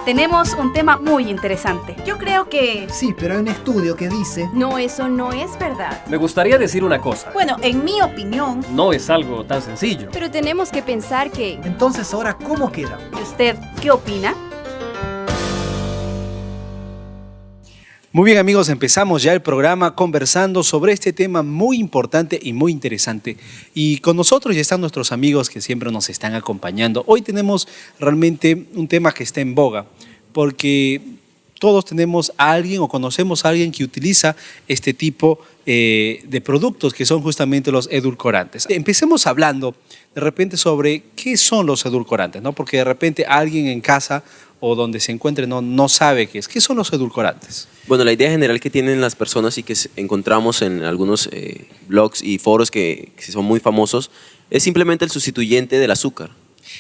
tenemos un tema muy interesante. Yo creo que... Sí, pero hay un estudio que dice... No, eso no es verdad. Me gustaría decir una cosa. Bueno, en mi opinión... No es algo tan sencillo. Pero tenemos que pensar que... Entonces, ¿ahora cómo queda? ¿Y usted qué opina? Muy bien, amigos, empezamos ya el programa conversando sobre este tema muy importante y muy interesante. Y con nosotros ya están nuestros amigos que siempre nos están acompañando. Hoy tenemos realmente un tema que está en boga, porque todos tenemos a alguien o conocemos a alguien que utiliza este tipo de productos que son justamente los edulcorantes. Empecemos hablando de repente sobre qué son los edulcorantes, ¿no? Porque de repente alguien en casa o donde se encuentre no sabe qué es. ¿Qué son los edulcorantes? Bueno, la idea general que tienen las personas y que encontramos en algunos blogs y foros que son muy famosos es simplemente el sustituyente del azúcar.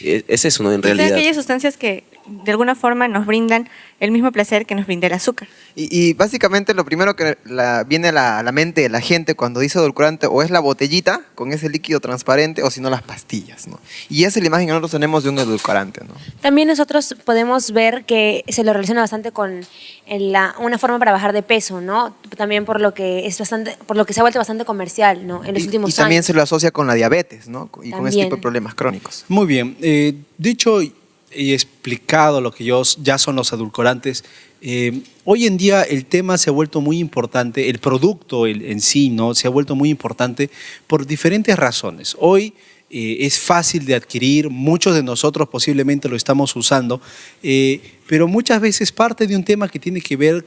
Es eso, ¿no? En realidad. Son aquellas sustancias que de alguna forma nos brindan el mismo placer que nos brinda el azúcar. Y básicamente lo primero que viene a la mente de la gente cuando dice edulcorante o es la botellita con ese líquido transparente o si no las pastillas, ¿no? Y esa es la imagen que nosotros tenemos de un edulcorante, ¿no? También nosotros podemos ver que se lo relaciona bastante con una forma para bajar de peso, ¿no? También por lo que se ha vuelto bastante comercial, ¿no? En los últimos años. Y también se lo asocia con la diabetes, ¿no? Y con este También. tipo de problemas crónicos. Muy bien. Dicho y explicado lo que ya son los edulcorantes, hoy en día el tema se ha vuelto muy importante, el producto en sí, ¿no? Se ha vuelto muy importante por diferentes razones. Hoy es fácil de adquirir, muchos de nosotros posiblemente lo estamos usando, pero muchas veces parte de un tema que tiene que ver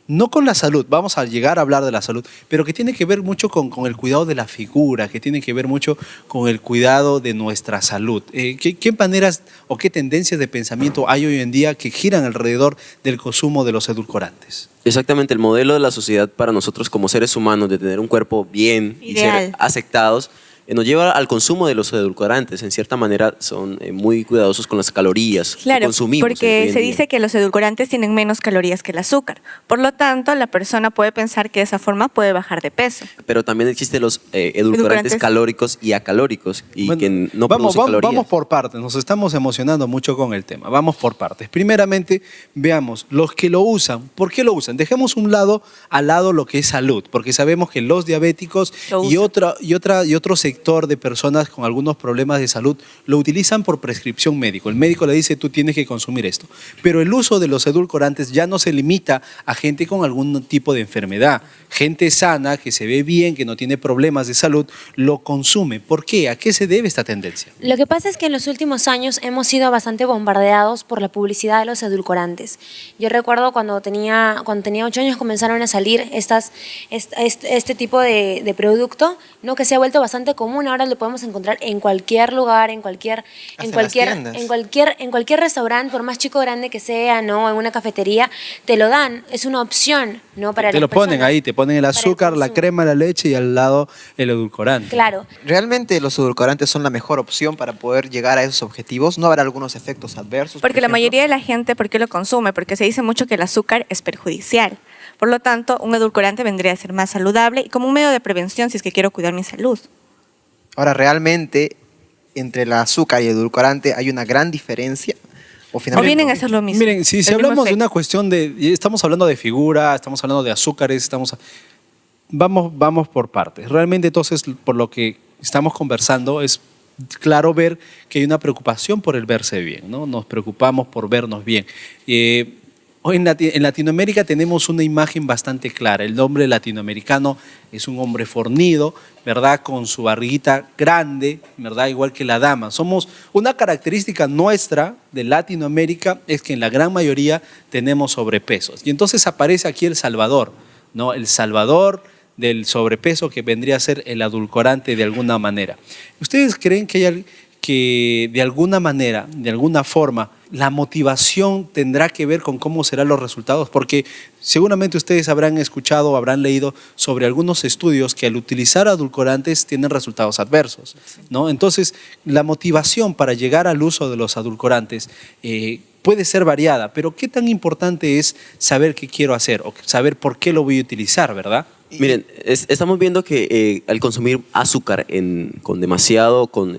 no con la salud, vamos a llegar a hablar de la salud, pero que tiene que ver mucho con el cuidado de la figura, que tiene que ver mucho con el cuidado de nuestra salud. ¿Qué maneras o qué tendencias de pensamiento hay hoy en día que giran alrededor del consumo de los edulcorantes? Exactamente, el modelo de la sociedad para nosotros como seres humanos de tener un cuerpo bien Ideal. y ser aceptados nos lleva al consumo de los edulcorantes. En cierta manera son muy cuidadosos con las calorías que Claro, consumimos. porque se dice que los edulcorantes tienen menos calorías que el azúcar. Por lo tanto, la persona puede pensar que de esa forma puede bajar de peso. Pero también existen los edulcorantes calóricos y acalóricos y Bueno, que no producen calorías. Vamos por partes, nos estamos emocionando mucho con el tema. Vamos por partes. Primeramente, veamos, los que lo usan, ¿por qué lo usan? Dejemos al lado lo que es salud, porque sabemos que los diabéticos y otro sector de personas con algunos problemas de salud lo utilizan por prescripción médico. El médico le dice, tú tienes que consumir esto. Pero el uso de los edulcorantes ya no se limita a gente con algún tipo de enfermedad. Gente sana, que se ve bien, que no tiene problemas de salud, lo consume. ¿Por qué? ¿A qué se debe esta tendencia? Lo que pasa es que en los últimos años hemos sido bastante bombardeados por la publicidad de los edulcorantes. Yo recuerdo cuando tenía 8 años comenzaron a salir este tipo de producto, ¿no? Que se ha vuelto bastante común. Ahora lo podemos encontrar en cualquier lugar, en cualquier restaurante, por más chico o grande que sea, ¿no? En una cafetería, te lo dan, es una opción, ¿no? Para te lo ponen ahí, te ponen el azúcar, la crema, la leche y al lado el edulcorante. Claro. ¿Realmente los edulcorantes son la mejor opción para poder llegar a esos objetivos? ¿No habrá algunos efectos adversos? Porque la mayoría de la gente, ¿por qué lo consume? Porque se dice mucho que el azúcar es perjudicial. Por lo tanto, un edulcorante vendría a ser más saludable y como un medio de prevención si es que quiero cuidar mi salud. Ahora, ¿realmente entre el azúcar y el edulcorante hay una gran diferencia? O vienen a hacer lo mismo. Miren, si hablamos de una cuestión estamos hablando de figura, estamos hablando de azúcares, vamos por partes. Realmente entonces, por lo que estamos conversando, es claro ver que hay una preocupación por el verse bien, ¿no? Nos preocupamos por vernos bien. Hoy en Latinoamérica tenemos una imagen bastante clara. El hombre latinoamericano es un hombre fornido, ¿verdad? Con su barriguita grande, ¿verdad? Igual que la dama. Una característica nuestra de Latinoamérica es que en la gran mayoría tenemos sobrepesos. Y entonces aparece aquí El Salvador, ¿no? El Salvador del sobrepeso que vendría a ser el edulcorante de alguna manera. ¿Ustedes creen que de alguna manera, de alguna forma, la motivación tendrá que ver con cómo serán los resultados? Porque seguramente ustedes habrán escuchado o habrán leído sobre algunos estudios que al utilizar edulcorantes tienen resultados adversos, ¿no? Entonces, la motivación para llegar al uso de los edulcorantes puede ser variada, pero ¿qué tan importante es saber qué quiero hacer o saber por qué lo voy a utilizar, verdad? Miren, estamos viendo que al consumir azúcar con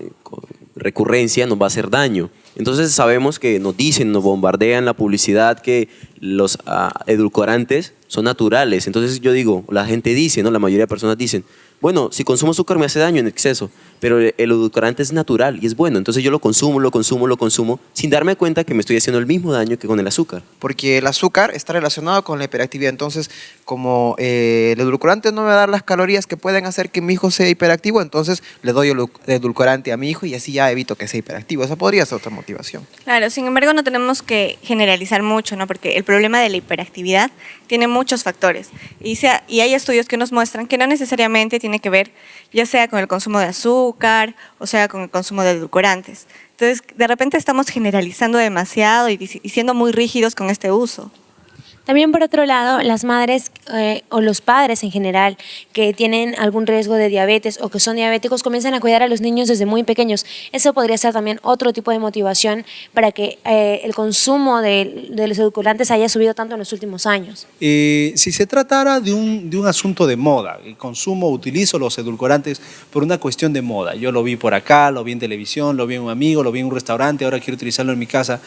recurrencia nos va a hacer daño. Entonces sabemos que nos dicen, nos bombardean la publicidad que los edulcorantes son naturales. Entonces yo digo, la gente dice, ¿no? La mayoría de personas dicen, bueno, si consumo azúcar me hace daño en exceso, pero el edulcorante es natural y es bueno. Entonces yo lo consumo, sin darme cuenta que me estoy haciendo el mismo daño que con el azúcar. Porque el azúcar está relacionado con la hiperactividad. Entonces, como el edulcorante no me va a dar las calorías que pueden hacer que mi hijo sea hiperactivo, entonces le doy el edulcorante a mi hijo y así ya evito que sea hiperactivo. Esa podría ser otra motivación. Claro, sin embargo no tenemos que generalizar mucho, ¿no? Porque el problema de la hiperactividad tiene muchos factores y hay estudios que nos muestran que no necesariamente tiene que ver ya sea con el consumo de azúcar o sea con el consumo de edulcorantes. Entonces, de repente estamos generalizando demasiado y siendo muy rígidos con este uso. También, por otro lado, las madres o los padres en general que tienen algún riesgo de diabetes o que son diabéticos comienzan a cuidar a los niños desde muy pequeños. Eso podría ser también otro tipo de motivación para que el consumo de los edulcorantes haya subido tanto en los últimos años. Si se tratara de un asunto de moda, el consumo, utilizo los edulcorantes por una cuestión de moda. Yo lo vi por acá, lo vi en televisión, lo vi en un amigo, lo vi en un restaurante, ahora quiero utilizarlo en mi casa.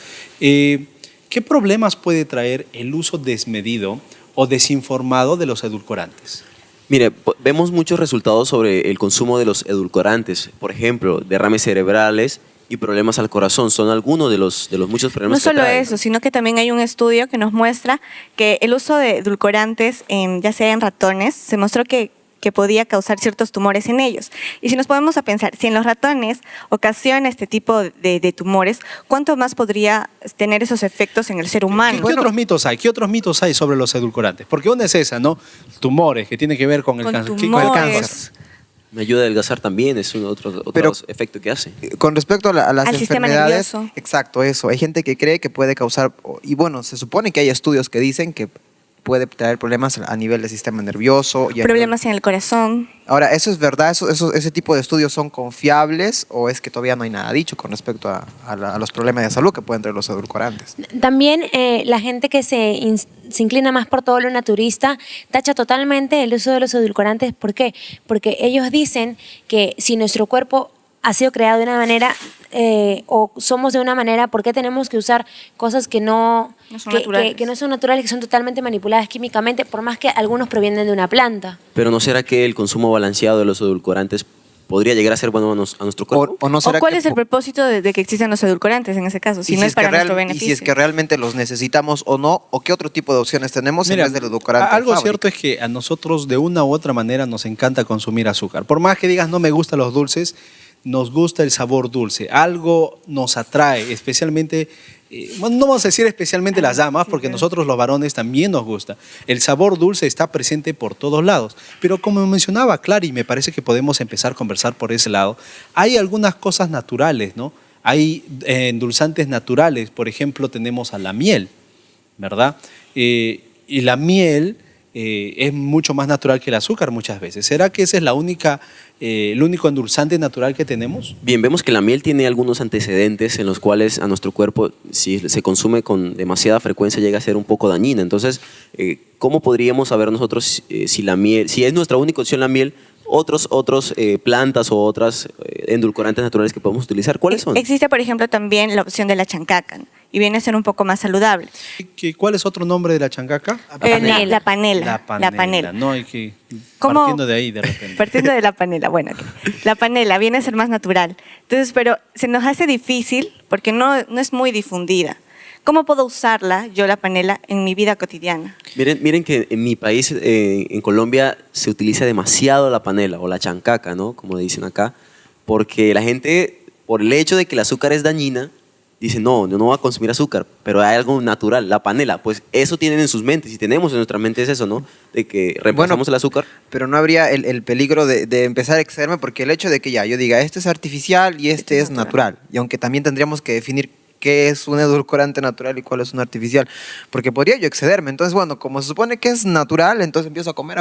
¿Qué problemas puede traer el uso desmedido o desinformado de los edulcorantes? Mire, vemos muchos resultados sobre el consumo de los edulcorantes. Por ejemplo, derrames cerebrales y problemas al corazón. Son algunos de los muchos problemas No solo que traen. eso, sino que también hay un estudio que nos muestra que el uso de edulcorantes, ya sea en ratones, se mostró que podía causar ciertos tumores en ellos. Y si nos ponemos a pensar, si en los ratones ocasiona este tipo de tumores, ¿cuánto más podría tener esos efectos en el ser humano? ¿Qué otros mitos hay? ¿Qué otros mitos hay sobre los edulcorantes? Porque una es esa, ¿no? Tumores, que tiene que ver con el Con cáncer. tumores. Con el cáncer. Me ayuda a adelgazar también, es otro efecto que hace. Con respecto a las Al sistema enfermedades, nervioso. exacto, eso. Hay gente que cree que puede causar, y bueno, se supone que hay estudios que dicen que puede traer problemas a nivel del sistema nervioso. Y Problemas en el corazón. Ahora, ¿eso es verdad? ¿Ese tipo de estudios son confiables o es que todavía no hay nada dicho con respecto a los problemas de salud que pueden traer los edulcorantes? También la gente que se inclina más por todo lo naturista tacha totalmente el uso de los edulcorantes. ¿Por qué? Porque ellos dicen que si nuestro cuerpo ha sido creado de una manera o somos de una manera, ¿por qué tenemos que usar cosas que no son naturales? Que no son naturales, que son totalmente manipuladas químicamente, por más que algunos provienen de una planta? Pero ¿no será que el consumo balanceado de los edulcorantes podría llegar a ser bueno a nuestro cuerpo? ¿O no ¿O será cuál que es el propósito de que existen los edulcorantes en ese caso? Si y no es para nuestro y beneficio. si es que realmente los necesitamos o no, o qué otro tipo de opciones tenemos Mira, en vez del edulcorante de algo fábrica? cierto es que a nosotros de una u otra manera nos encanta consumir azúcar. Por más que digas no me gustan los dulces, nos gusta el sabor dulce. Algo nos atrae, especialmente, bueno, no vamos a decir especialmente las damas, porque nosotros los varones también nos gusta. El sabor dulce está presente por todos lados. Pero como mencionaba Clary, me parece que podemos empezar a conversar por ese lado, hay algunas cosas naturales, ¿no? Hay endulzantes naturales, por ejemplo, tenemos a la miel, ¿verdad? Y la miel es mucho más natural que el azúcar muchas veces. ¿Será que ese es el único endulzante natural que tenemos? Bien, vemos que la miel tiene algunos antecedentes en los cuales a nuestro cuerpo, si se consume con demasiada frecuencia, llega a ser un poco dañina. Entonces, ¿cómo podríamos saber nosotros si es nuestra única opción la miel, otros plantas o otras endulcorantes naturales que podemos utilizar? ¿Cuáles son? Existe, por ejemplo, también la opción de la chancaca, ¿no? Y viene a ser un poco más saludable. ¿Cuál es otro nombre de la chancaca? La panela. La panela. No, hay que ¿Cómo? partiendo de ahí de repente. Partiendo de la panela, bueno, ok. La panela viene a ser más natural. Entonces, pero se nos hace difícil porque no es muy difundida. ¿Cómo puedo usarla, yo la panela, en mi vida cotidiana? Miren que en mi país, en Colombia, se utiliza demasiado la panela o la chancaca, ¿no? Como dicen acá, porque la gente, por el hecho de que el azúcar es dañina, dice, no va a consumir azúcar, pero hay algo natural, la panela. Pues eso tienen en sus mentes, y tenemos en nuestra mente es eso, ¿no? De que reemplazamos el azúcar. Pero no habría el peligro de empezar a excederme, porque el hecho de que yo diga, este es artificial y este es natural. Y aunque también tendríamos que definir qué es un edulcorante natural y cuál es un artificial, porque podría yo excederme. Entonces, bueno, como se supone que es natural, entonces empiezo a comer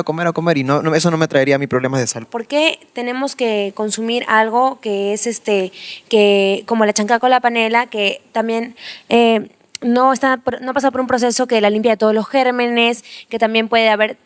y eso no me traería a mí problemas de salud. ¿Por qué tenemos que consumir algo que es que como la chancaca o la panela, que también no pasa por un proceso que la limpia de todos los gérmenes, que también puede haber,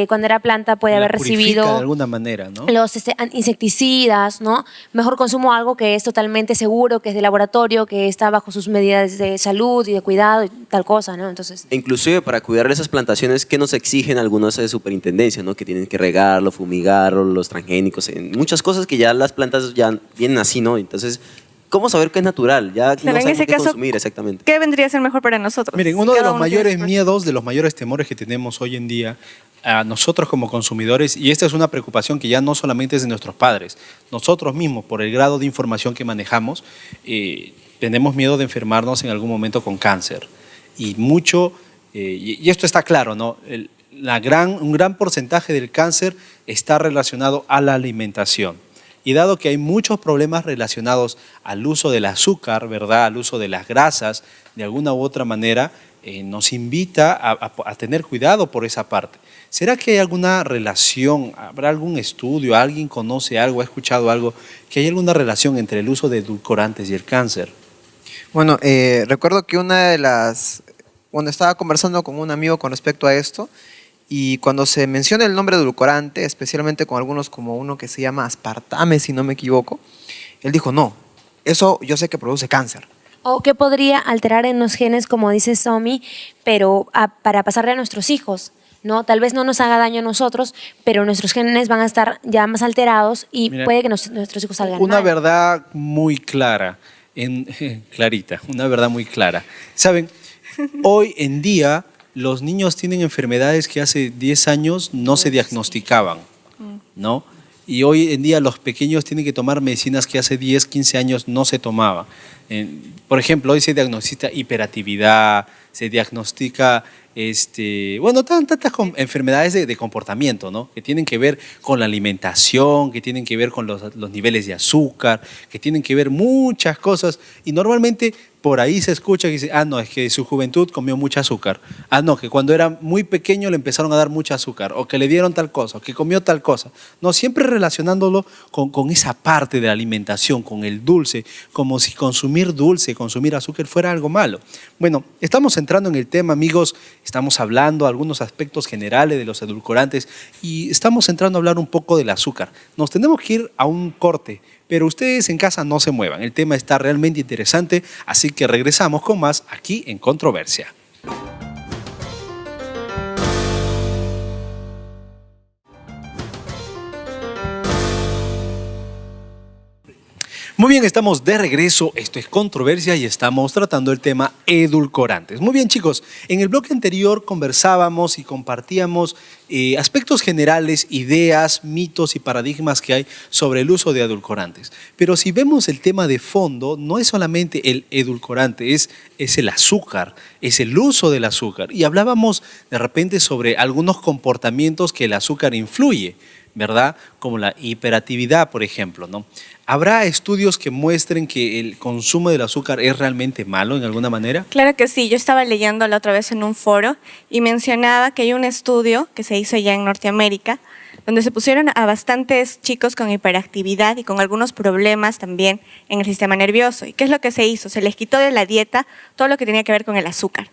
cuando era planta, puede La haber purifica recibido de alguna manera, ¿no? los insecticidas, ¿no? Mejor consumo algo que es totalmente seguro, que es de laboratorio, que está bajo sus medidas de salud y de cuidado y tal cosa, ¿no? Entonces, E inclusive para cuidar esas plantaciones que nos exigen algunas superintendencias, ¿no? Que tienen que regarlo, fumigarlo, los transgénicos, muchas cosas que ya las plantas ya vienen así, ¿no? Entonces, ¿cómo saber qué es natural? Ya no Claro, en sabemos ese qué caso, consumir exactamente. ¿qué vendría a ser mejor para nosotros? Miren, uno de Cada los uno tiene mayores su- miedos, de los mayores temores que tenemos hoy en día, a nosotros como consumidores, y esta es una preocupación que ya no solamente es de nuestros padres, nosotros mismos, por el grado de información que manejamos, tenemos miedo de enfermarnos en algún momento con cáncer. Y mucho, y esto está claro, ¿no? Un gran porcentaje del cáncer está relacionado a la alimentación. Y dado que hay muchos problemas relacionados al uso del azúcar, ¿verdad? Al uso de las grasas, de alguna u otra manera, nos invita a tener cuidado por esa parte. ¿Será que hay alguna relación, habrá algún estudio, alguien conoce algo, ha escuchado algo, que hay alguna relación entre el uso de edulcorantes y el cáncer? Bueno, recuerdo que cuando estaba conversando con un amigo con respecto a esto, y cuando se menciona el nombre edulcorante, especialmente con algunos como uno que se llama aspartame, si no me equivoco, él dijo, no, eso yo sé que produce cáncer. o que podría alterar en los genes, como dice Somi, pero para pasarle a nuestros hijos, ¿no? Tal vez no nos haga daño a nosotros, pero nuestros genes van a estar ya más alterados y Mira, puede que nuestros hijos salgan Una mal. verdad muy clara, clarita, una verdad muy clara. Saben, hoy en día los niños tienen enfermedades que hace 10 años no se diagnosticaban, ¿no? Y hoy en día los pequeños tienen que tomar medicinas que hace 10, 15 años no se tomaban. Por ejemplo, hoy se diagnostica hiperactividad, se diagnostica tantas enfermedades de comportamiento, ¿no? Que tienen que ver con la alimentación, que tienen que ver con los niveles de azúcar, que tienen que ver muchas cosas. Y normalmente por ahí se escucha que dice, no, es que en su juventud comió mucho azúcar. No, que cuando era muy pequeño le empezaron a dar mucho azúcar, o que le dieron tal cosa, o que comió tal cosa. No, siempre relacionándolo con esa parte de la alimentación, con el dulce, como si consumir dulce, consumir azúcar fuera algo malo. Bueno, estamos entrando en el tema, amigos, estamos hablando algunos aspectos generales de los edulcorantes y estamos entrando a hablar un poco del azúcar. Nos tenemos que ir a un corte, pero ustedes en casa no se muevan. El tema está realmente interesante, así que regresamos con más aquí en Controversia. Muy bien, estamos de regreso. Esto es Controversia y estamos tratando el tema edulcorantes. Muy bien, chicos, en el bloque anterior conversábamos y compartíamos aspectos generales, ideas, mitos y paradigmas que hay sobre el uso de edulcorantes. Pero si vemos el tema de fondo, no es solamente el edulcorante, es el azúcar, es el uso del azúcar. Y hablábamos de repente sobre algunos comportamientos que el azúcar influye, ¿verdad? Como la hiperactividad, por ejemplo, ¿no? ¿Habrá estudios que muestren que el consumo del azúcar es realmente malo en alguna manera? Claro que sí, yo estaba leyendo la otra vez en un foro y mencionaba que hay un estudio que se hizo ya en Norteamérica donde se pusieron a bastantes chicos con hiperactividad y con algunos problemas también en el sistema nervioso. ¿Y qué es lo que se hizo? Se les quitó de la dieta todo lo que tenía que ver con el azúcar.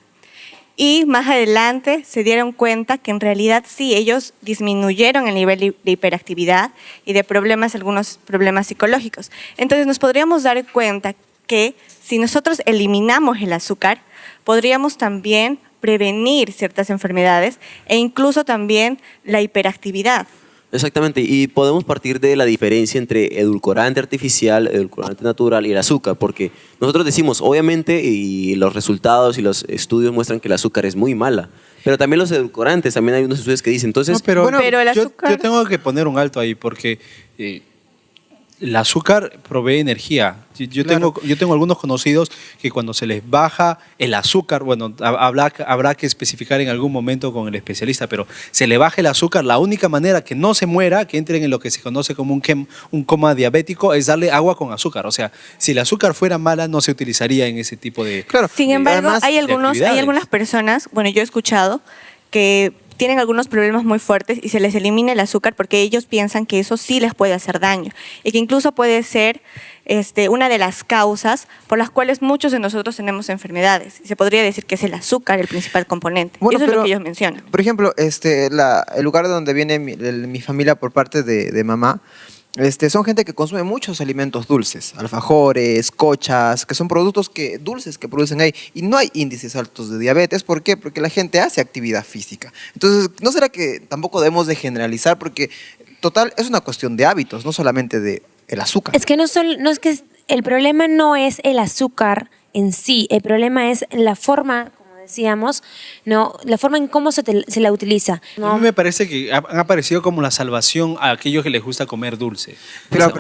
Y más adelante se dieron cuenta que en realidad sí, ellos disminuyeron el nivel de hiperactividad y de problemas, algunos problemas psicológicos. Entonces nos podríamos dar cuenta que si nosotros eliminamos el azúcar, podríamos también prevenir ciertas enfermedades e incluso también la hiperactividad. Exactamente, y podemos partir de la diferencia entre edulcorante artificial, edulcorante natural y el azúcar, porque nosotros decimos, obviamente, y los resultados y los estudios muestran que el azúcar es muy mala, pero también los edulcorantes, también hay unos estudios que dicen, entonces, No, pero Pero el yo azúcar- tengo que poner un alto ahí porque el azúcar provee energía. Yo tengo algunos conocidos que cuando se les baja el azúcar, bueno, habrá que especificar en algún momento con el especialista, pero se le baja el azúcar, la única manera que no se muera, que entren en lo que se conoce como un coma diabético, es darle agua con azúcar. O sea, si el azúcar fuera mala, no se utilizaría en ese tipo de... Claro. Sin embargo, Además, hay de actividades. algunas personas, bueno, yo he escuchado que tienen algunos problemas muy fuertes y se les elimina el azúcar porque ellos piensan que eso sí les puede hacer daño y que incluso puede ser una de las causas por las cuales muchos de nosotros tenemos enfermedades. Y se podría decir que es el azúcar el principal componente. Bueno, Y eso es lo pero, que ellos mencionan. Por ejemplo, el lugar de donde viene mi familia por parte de mamá, son gente que consume muchos alimentos dulces, alfajores, cochas, que son productos dulces que producen ahí. Y no hay índices altos de diabetes. ¿Por qué? Porque la gente hace actividad física. Entonces, ¿no será que tampoco debemos de generalizar? Porque, total, es una cuestión de hábitos, no solamente de el azúcar. Es que el problema no es el azúcar en sí, el problema es la forma, como decíamos, no, la forma en cómo se la utiliza. A mí me parece que han aparecido como la salvación a aquellos que les gusta comer dulce. Pero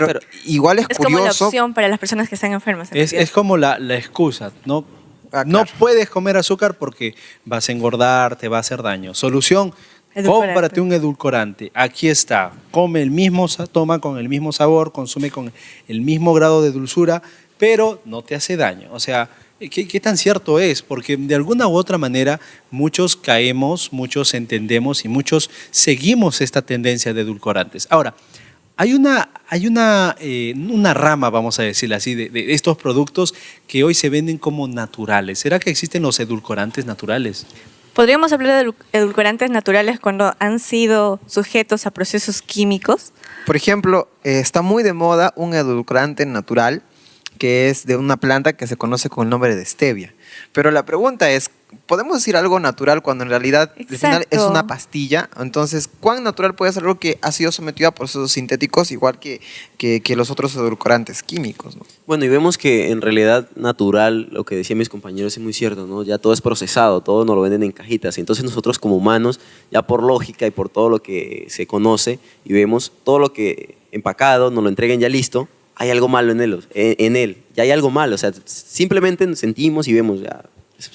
igual es como la curioso. opción para las personas que están enfermas. en Es realidad. como la excusa, ¿no? Ah, No claro. puedes comer azúcar porque vas a engordar, te va a hacer daño. Solución, Edulcorante. cómprate un edulcorante. Aquí está. Come el mismo, toma con el mismo sabor, consume con el mismo grado de dulzura, pero no te hace daño. O sea, ¿qué tan cierto es? Porque de alguna u otra manera muchos caemos, muchos entendemos y muchos seguimos esta tendencia de edulcorantes. Ahora, hay una rama, vamos a decirlo así, de estos productos que hoy se venden como naturales. ¿Será que existen los edulcorantes naturales? ¿Podríamos hablar de edulcorantes naturales cuando han sido sujetos a procesos químicos? Por ejemplo, está muy de moda un edulcorante natural que es de una planta que se conoce con el nombre de stevia. Pero la pregunta es, ¿podemos decir algo natural cuando en realidad al final es Exacto. una pastilla? Entonces, ¿cuán natural puede ser algo que ha sido sometido a procesos sintéticos igual que los otros edulcorantes químicos, ¿no? Bueno, y vemos que en realidad natural, lo que decían mis compañeros es muy cierto, ¿no? Ya todo es procesado, todo nos lo venden en cajitas. Entonces nosotros como humanos, ya por lógica y por todo lo que se conoce y vemos, todo lo que empacado, nos lo entreguen ya listo, hay algo malo en él, ya hay algo malo. O sea, simplemente nos sentimos y vemos, ya,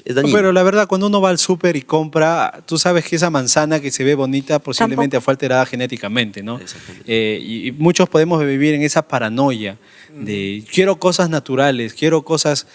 es dañino. Pero la verdad, cuando uno va al súper y compra, tú sabes que esa manzana que se ve bonita posiblemente fue alterada genéticamente, ¿no? Exactamente. Y muchos podemos vivir en esa paranoia de quiero cosas naturales, quiero cosas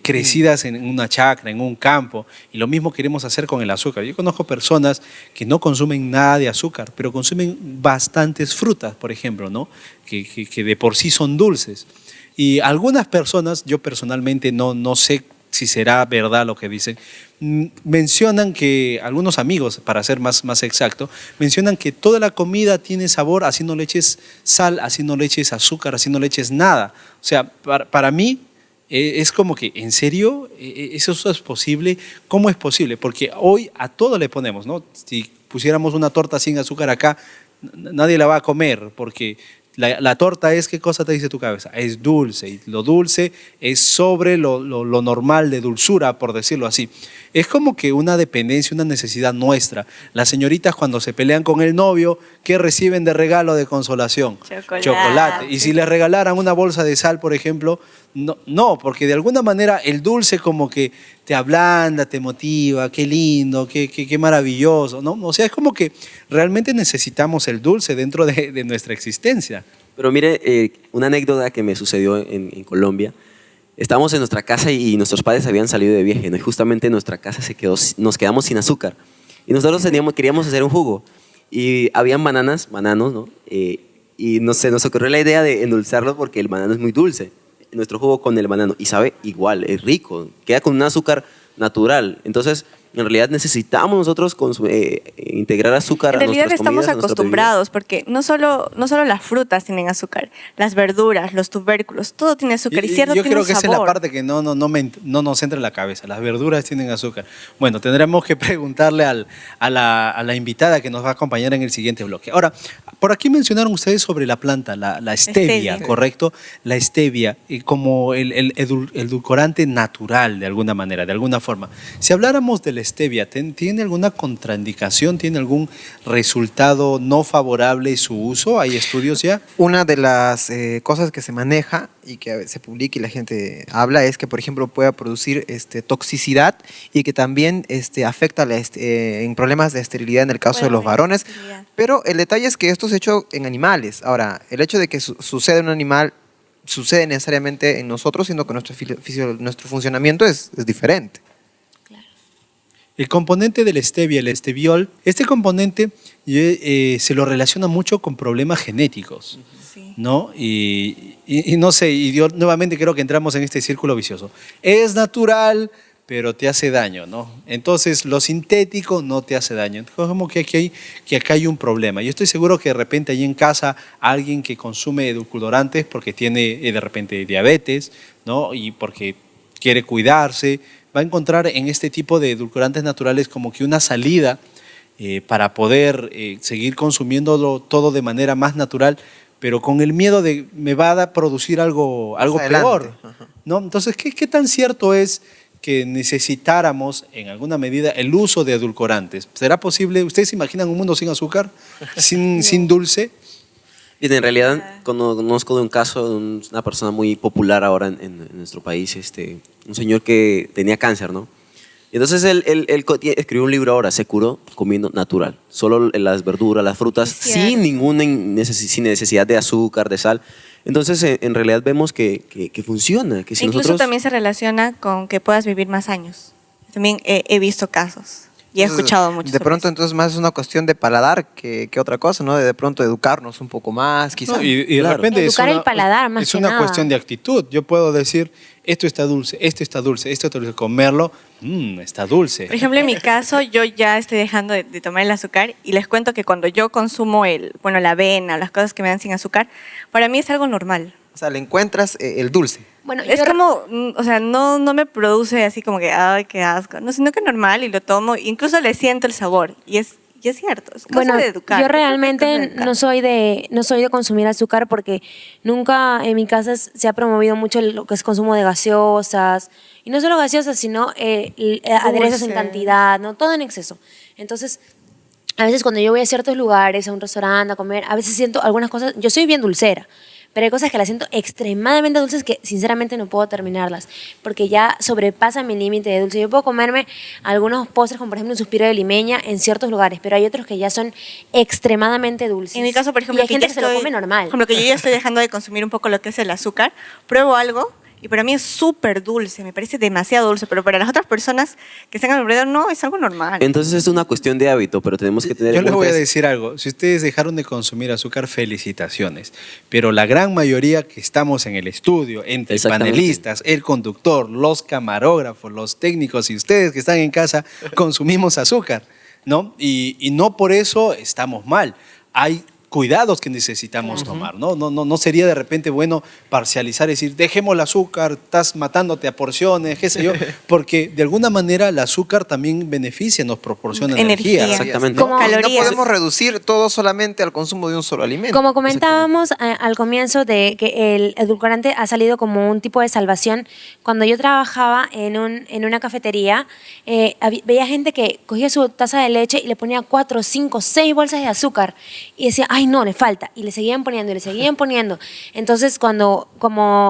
crecidas en una chacra, en un campo, y lo mismo queremos hacer con el azúcar. Yo conozco personas que no consumen nada de azúcar, pero consumen bastantes frutas, por ejemplo, ¿no? Que de por sí son dulces. Y algunas personas, yo personalmente no sé si será verdad lo que dicen, mencionan que, algunos amigos, para ser más exacto, mencionan que toda la comida tiene sabor, así no le eches sal, así no le eches azúcar, así no le eches nada. O sea, para mí es como que, ¿en serio? ¿Eso es posible? ¿Cómo es posible? Porque hoy a todo le ponemos, ¿no? Si pusiéramos una torta sin azúcar acá, nadie la va a comer, porque la torta es, ¿qué cosa te dice tu cabeza? Es dulce, y lo dulce es sobre lo normal de dulzura, por decirlo así. Es como que una dependencia, una necesidad nuestra. Las señoritas cuando se pelean con el novio, ¿qué reciben de regalo de consolación? Chocolate. Y si les regalaran una bolsa de sal, por ejemplo, no, porque de alguna manera el dulce como que te ablanda, te motiva, qué lindo, qué maravilloso, ¿no? O sea, es como que realmente necesitamos el dulce dentro de nuestra existencia. Pero mire, una anécdota que me sucedió en Colombia. Estábamos en nuestra casa y nuestros padres habían salido de viaje, ¿no? Y justamente en nuestra casa nos quedamos sin azúcar. Y nosotros queríamos hacer un jugo. Y habían bananos, ¿no? Y se nos ocurrió la idea de endulzarlo porque el banano es muy dulce. Nuestro jugo con el banano. Y sabe igual, es rico. Queda con un azúcar natural. Entonces, en realidad necesitamos nosotros integrar azúcar En a realidad nuestras estamos comidas, a nuestras acostumbrados porque no solo las frutas tienen azúcar, las verduras, los tubérculos, todo tiene azúcar y cierto Yo tiene creo un que esa es la sabor. parte que no nos entra en la cabeza. Las verduras tienen azúcar. Bueno, tendremos que preguntarle a la invitada que nos va a acompañar en el siguiente bloque. Ahora, por aquí mencionaron ustedes sobre la planta, la stevia, Stevia. ¿correcto? La stevia como el edulcorante natural de alguna manera, de alguna forma. Si habláramos de la stevia, ¿tiene alguna contraindicación? ¿Tiene algún resultado no favorable su uso? ¿Hay estudios ya? Una de las cosas que se maneja y que se publica y la gente habla es que, por ejemplo, pueda producir toxicidad y que también afecta en problemas de esterilidad en el caso de los varones. Pero el detalle es que esto es hecho en animales. Ahora, el hecho de que suceda en un animal sucede necesariamente en nosotros, siendo que nuestro funcionamiento es diferente. El componente de la stevia, el esteviol, este componente se lo relaciona mucho con problemas genéticos, Sí. ¿no? Y no sé, y yo nuevamente creo que entramos en este círculo vicioso. Es natural, pero te hace daño, ¿no? Entonces, lo sintético no te hace daño. Entonces, como que acá hay un problema. Yo estoy seguro que de repente ahí en casa alguien que consume edulcorantes porque tiene de repente diabetes, ¿no? Y porque quiere cuidarse, va a encontrar en este tipo de edulcorantes naturales como que una salida para poder seguir consumiéndolo todo de manera más natural, pero con el miedo de me va a producir algo peor, ¿no? Entonces, ¿qué tan cierto es que necesitáramos en alguna medida el uso de edulcorantes? ¿Será posible? ¿Ustedes se imaginan un mundo sin azúcar, sin dulce? Bien, en realidad conozco de un caso de una persona muy popular ahora en nuestro país, un señor que tenía cáncer, ¿no? Y entonces él escribió un libro ahora, se curó comiendo natural, solo las verduras, las frutas, sin ninguna sin necesidad de azúcar, de sal. Entonces en realidad vemos que funciona, que si Incluso nosotros... también se relaciona con que puedas vivir más años. También he visto casos y he escuchado mucho. De pronto entonces más es una cuestión de paladar que otra cosa, ¿no? De pronto educarnos un poco más, quizás. No, y de repente Educar el paladar, más es que una nada. cuestión de actitud. Yo puedo decir, esto está dulce, esto está dulce, esto está dulce. Comerlo, está dulce. Por ejemplo, en mi caso, yo ya estoy dejando de tomar el azúcar y les cuento que cuando yo consumo la avena, las cosas que me dan sin azúcar, para mí es algo normal. O sea, le encuentras el dulce. Bueno, Es como, o sea, no me produce así como que, ay, qué asco, no, sino que normal y lo tomo, incluso le siento el sabor y es cierto, es cosa Bueno, de educar. yo Es cosa realmente de educar. no soy de consumir azúcar porque nunca en mi casa se ha promovido mucho lo que es consumo de gaseosas, y no solo gaseosas, sino aderezos en cantidad, ¿no? Todo en exceso. Entonces, a veces cuando yo voy a ciertos lugares, a un restaurante, a comer, a veces siento algunas cosas, yo soy bien dulcera, pero hay cosas que las siento extremadamente dulces que sinceramente no puedo terminarlas, porque ya sobrepasan mi límite de dulce. Yo puedo comerme algunos postres, como por ejemplo un suspiro de limeña en ciertos lugares, pero hay otros que ya son extremadamente dulces. En mi caso, por ejemplo, y hay gente que se lo come normal. Por ejemplo, que yo ya estoy dejando de consumir un poco lo que es el azúcar, pruebo algo y para mí es súper dulce, me parece demasiado dulce, pero para las otras personas que están a mi alrededor no, es algo normal. Entonces es una cuestión de hábito, pero tenemos que tener Yo en les voy a cuenta decir algo. Si ustedes dejaron de consumir azúcar, felicitaciones. Pero la gran mayoría que estamos en el estudio, entre Exactamente. panelistas, el conductor, los camarógrafos, los técnicos y ustedes que están en casa, consumimos azúcar, ¿no? Y no por eso estamos mal. Hay cuidados que necesitamos tomar, ¿no? No sería de repente bueno parcializar y decir, dejemos el azúcar, estás matándote a porciones, qué sé yo, porque de alguna manera el azúcar también beneficia, nos proporciona energía. Energía. Exactamente. Como- Y no Calorías. podemos reducir todo solamente al consumo de un solo alimento. Como comentábamos al comienzo de que el edulcorante ha salido como un tipo de salvación, cuando yo trabajaba en una cafetería, veía gente que cogía su taza de leche y le ponía 4, 5, 6 bolsas de azúcar y decía, ay no, le falta, y le seguían poniendo y le seguían poniendo. Entonces como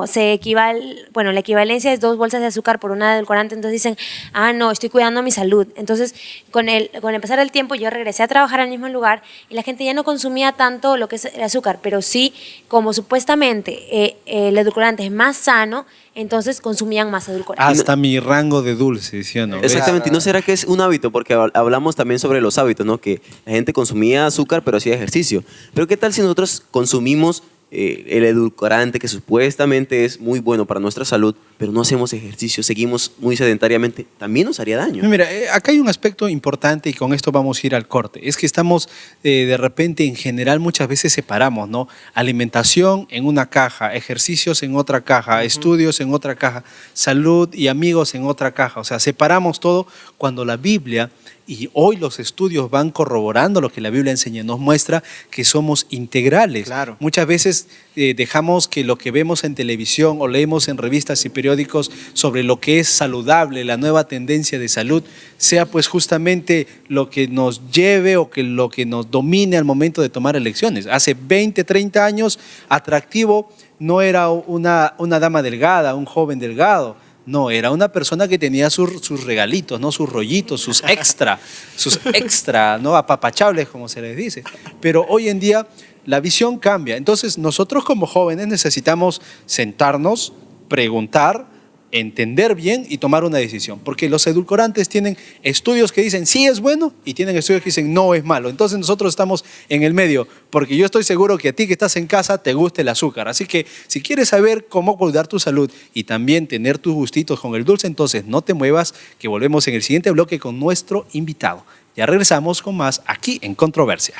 la equivalencia es 2 bolsas de azúcar por una edulcorante, entonces dicen, ah no, estoy cuidando mi salud. Entonces con el pasar del tiempo yo regresé a trabajar al mismo lugar y la gente ya no consumía tanto lo que es el azúcar, pero sí, como supuestamente el edulcorante es más sano, entonces consumían más edulcorante. Hasta mi rango de dulce, ¿sí o no? Exactamente, ¿y no será que es un hábito? Porque hablamos también sobre los hábitos, ¿no? Que la gente consumía azúcar pero hacía ejercicio. Pero ¿qué tal si nosotros consumimos el edulcorante que supuestamente es muy bueno para nuestra salud, pero no hacemos ejercicio, seguimos muy sedentariamente? También nos haría daño. Mira, acá hay un aspecto importante y con esto vamos a ir al corte. Es que estamos de repente en general muchas veces separamos, ¿no? Alimentación en una caja, ejercicios en otra caja, estudios en otra caja, salud y amigos en otra caja. O sea, separamos todo cuando la Biblia, y hoy los estudios van corroborando lo que la Biblia enseña, nos muestra que somos integrales. Claro. Muchas veces dejamos que lo que vemos en televisión o leemos en revistas y periódicos sobre lo que es saludable, la nueva tendencia de salud, sea pues justamente lo que nos lleve o que lo que nos domine al momento de tomar elecciones. Hace 20, 30 años, atractivo no era una dama delgada, un joven delgado. No, era una persona que tenía sus regalitos, ¿no? Sus rollitos, sus extra, ¿no? Apapachables, como se les dice. Pero hoy en día la visión cambia. Entonces nosotros como jóvenes necesitamos sentarnos, preguntar, entender bien y tomar una decisión. Porque los edulcorantes tienen estudios que dicen sí es bueno y tienen estudios que dicen no es malo. Entonces nosotros estamos en el medio, porque yo estoy seguro que a ti que estás en casa te gusta el azúcar. Así que si quieres saber cómo cuidar tu salud y también tener tus gustitos con el dulce, entonces no te muevas, que volvemos en el siguiente bloque con nuestro invitado. Ya regresamos con más aquí en Controversia.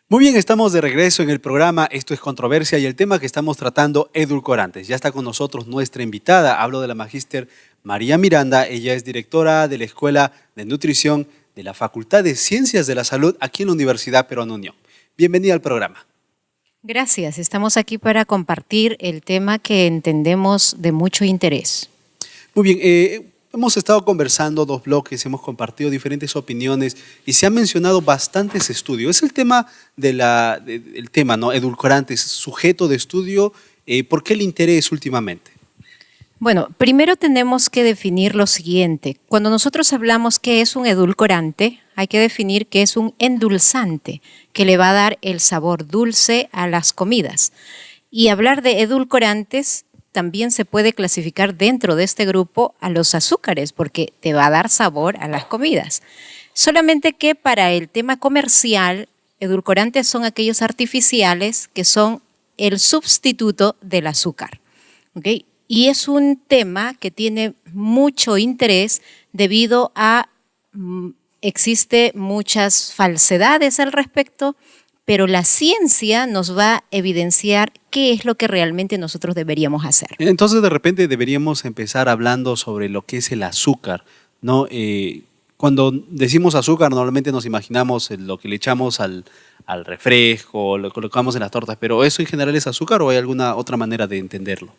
Muy bien, estamos de regreso en el programa Esto es Controversia y el tema que estamos tratando, edulcorantes. Ya está con nosotros nuestra invitada, hablo de la magíster María Miranda, ella es directora de la Escuela de Nutrición de la Facultad de Ciencias de la Salud aquí en la Universidad Peruana Unión. Bienvenida al programa. Gracias, estamos aquí para compartir el tema que entendemos de mucho interés. Muy bien, hemos estado conversando 2 bloques, hemos compartido diferentes opiniones y se han mencionado bastantes estudios. Es el tema el tema, ¿no? Edulcorantes, sujeto de estudio. ¿Por qué el interés últimamente? Bueno, primero tenemos que definir lo siguiente. Cuando nosotros hablamos que es un edulcorante, hay que definir que es un endulzante, que le va a dar el sabor dulce a las comidas. Y hablar de edulcorantes también se puede clasificar dentro de este grupo a los azúcares, porque te va a dar sabor a las comidas. Solamente que para el tema comercial, edulcorantes son aquellos artificiales que son el sustituto del azúcar. ¿Okay? Y es un tema que tiene mucho interés debido a existe muchas falsedades al respecto, pero la ciencia nos va a evidenciar qué es lo que realmente nosotros deberíamos hacer. Entonces, de repente deberíamos empezar hablando sobre lo que es el azúcar, ¿no? Cuando decimos azúcar, normalmente nos imaginamos lo que le echamos al refresco, lo colocamos en las tortas, pero ¿eso en general es azúcar o hay alguna otra manera de entenderlo?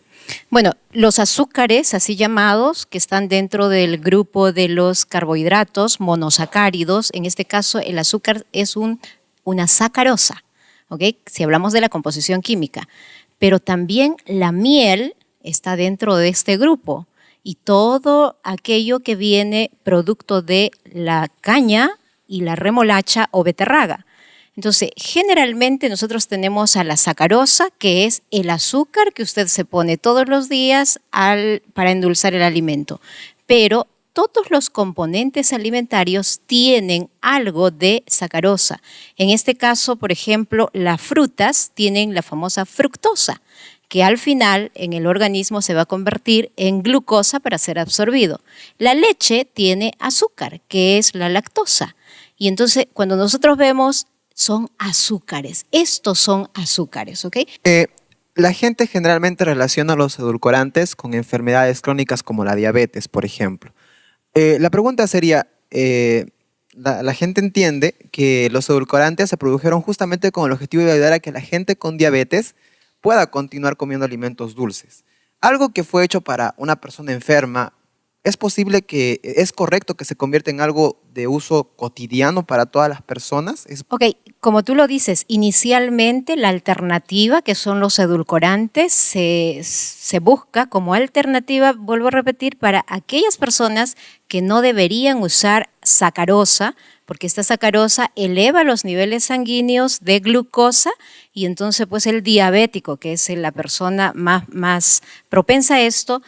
Bueno, los azúcares, así llamados, que están dentro del grupo de los carbohidratos monosacáridos, en este caso el azúcar es una sacarosa, ¿ok? Si hablamos de la composición química, pero también la miel está dentro de este grupo y todo aquello que viene producto de la caña y la remolacha o beterraga. Entonces, generalmente nosotros tenemos a la sacarosa, que es el azúcar que usted se pone todos los días para endulzar el alimento, pero todos los componentes alimentarios tienen algo de sacarosa. En este caso, por ejemplo, las frutas tienen la famosa fructosa, que al final en el organismo se va a convertir en glucosa para ser absorbido. La leche tiene azúcar, que es la lactosa. Y entonces, cuando nosotros vemos, son azúcares. Estos son azúcares, ¿ok? La gente generalmente relaciona los edulcorantes con enfermedades crónicas como la diabetes, por ejemplo. La pregunta sería, la gente entiende que los edulcorantes se produjeron justamente con el objetivo de ayudar a que la gente con diabetes pueda continuar comiendo alimentos dulces. Algo que fue hecho para una persona enferma, ¿es correcto que se convierta en algo de uso cotidiano para todas las personas? Ok, como tú lo dices, inicialmente la alternativa, que son los edulcorantes, se busca como alternativa, vuelvo a repetir, para aquellas personas que no deberían usar sacarosa, porque esta sacarosa eleva los niveles sanguíneos de glucosa y entonces pues el diabético, que es la persona más propensa a esto,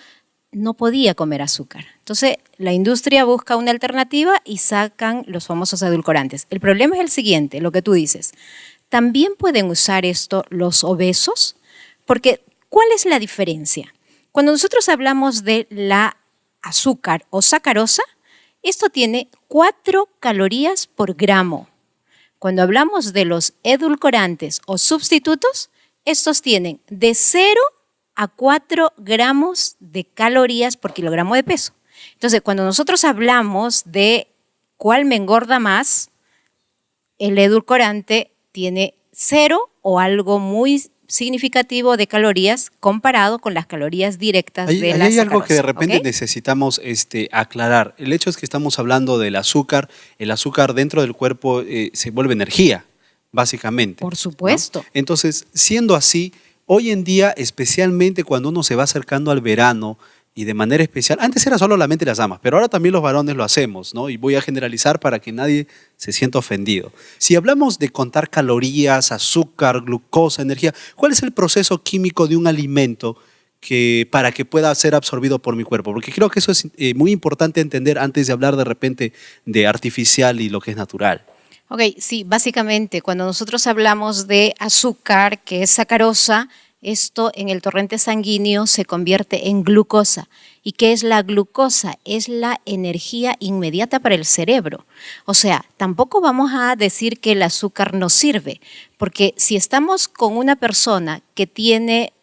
no podía comer azúcar. Entonces, la industria busca una alternativa y sacan los famosos edulcorantes. El problema es el siguiente, lo que tú dices. ¿También pueden usar esto los obesos? Porque, ¿cuál es la diferencia? Cuando nosotros hablamos de la azúcar o sacarosa, esto tiene 4 calorías por gramo. Cuando hablamos de los edulcorantes o sustitutos, estos tienen de 0 a 4 gramos de calorías por kilogramo de peso. Entonces, cuando nosotros hablamos de cuál me engorda más, el edulcorante tiene 0 o algo muy significativo de calorías comparado con las calorías directas de la sacarosa. Hay algo que de repente necesitamos aclarar. El hecho es que estamos hablando del azúcar. El azúcar dentro del cuerpo se vuelve energía, básicamente. Por supuesto. ¿No? Entonces, siendo así, hoy en día, especialmente cuando uno se va acercando al verano, y de manera especial, antes era solamente las damas, pero ahora también los varones lo hacemos, ¿no? Y voy a generalizar para que nadie se sienta ofendido. Si hablamos de contar calorías, azúcar, glucosa, energía, ¿cuál es el proceso químico de un alimento para que pueda ser absorbido por mi cuerpo? Porque creo que eso es muy importante entender antes de hablar de repente de artificial y lo que es natural. Ok, sí, básicamente cuando nosotros hablamos de azúcar, que es sacarosa, esto en el torrente sanguíneo se convierte en glucosa. ¿Y qué es la glucosa? Es la energía inmediata para el cerebro. O sea, tampoco vamos a decir que el azúcar no sirve, porque si estamos con una persona que tiene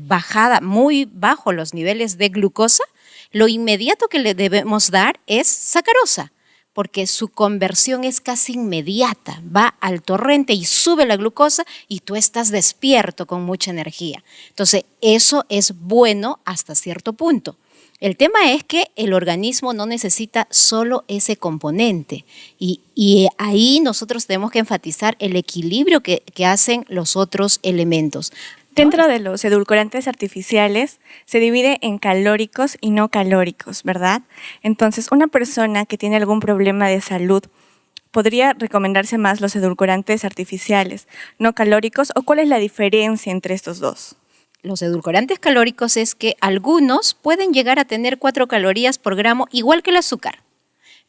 bajada, muy bajo los niveles de glucosa, lo inmediato que le debemos dar es sacarosa, porque su conversión es casi inmediata, va al torrente y sube la glucosa y tú estás despierto con mucha energía. Entonces, eso es bueno hasta cierto punto. El tema es que el organismo no necesita solo ese componente y ahí nosotros tenemos que enfatizar el equilibrio que hacen los otros elementos. Dentro de los edulcorantes artificiales se divide en calóricos y no calóricos, ¿verdad? Entonces, una persona que tiene algún problema de salud, ¿podría recomendarse más los edulcorantes artificiales no calóricos o cuál es la diferencia entre estos dos? Los edulcorantes calóricos es que algunos pueden llegar a tener 4 calorías por gramo, igual que el azúcar.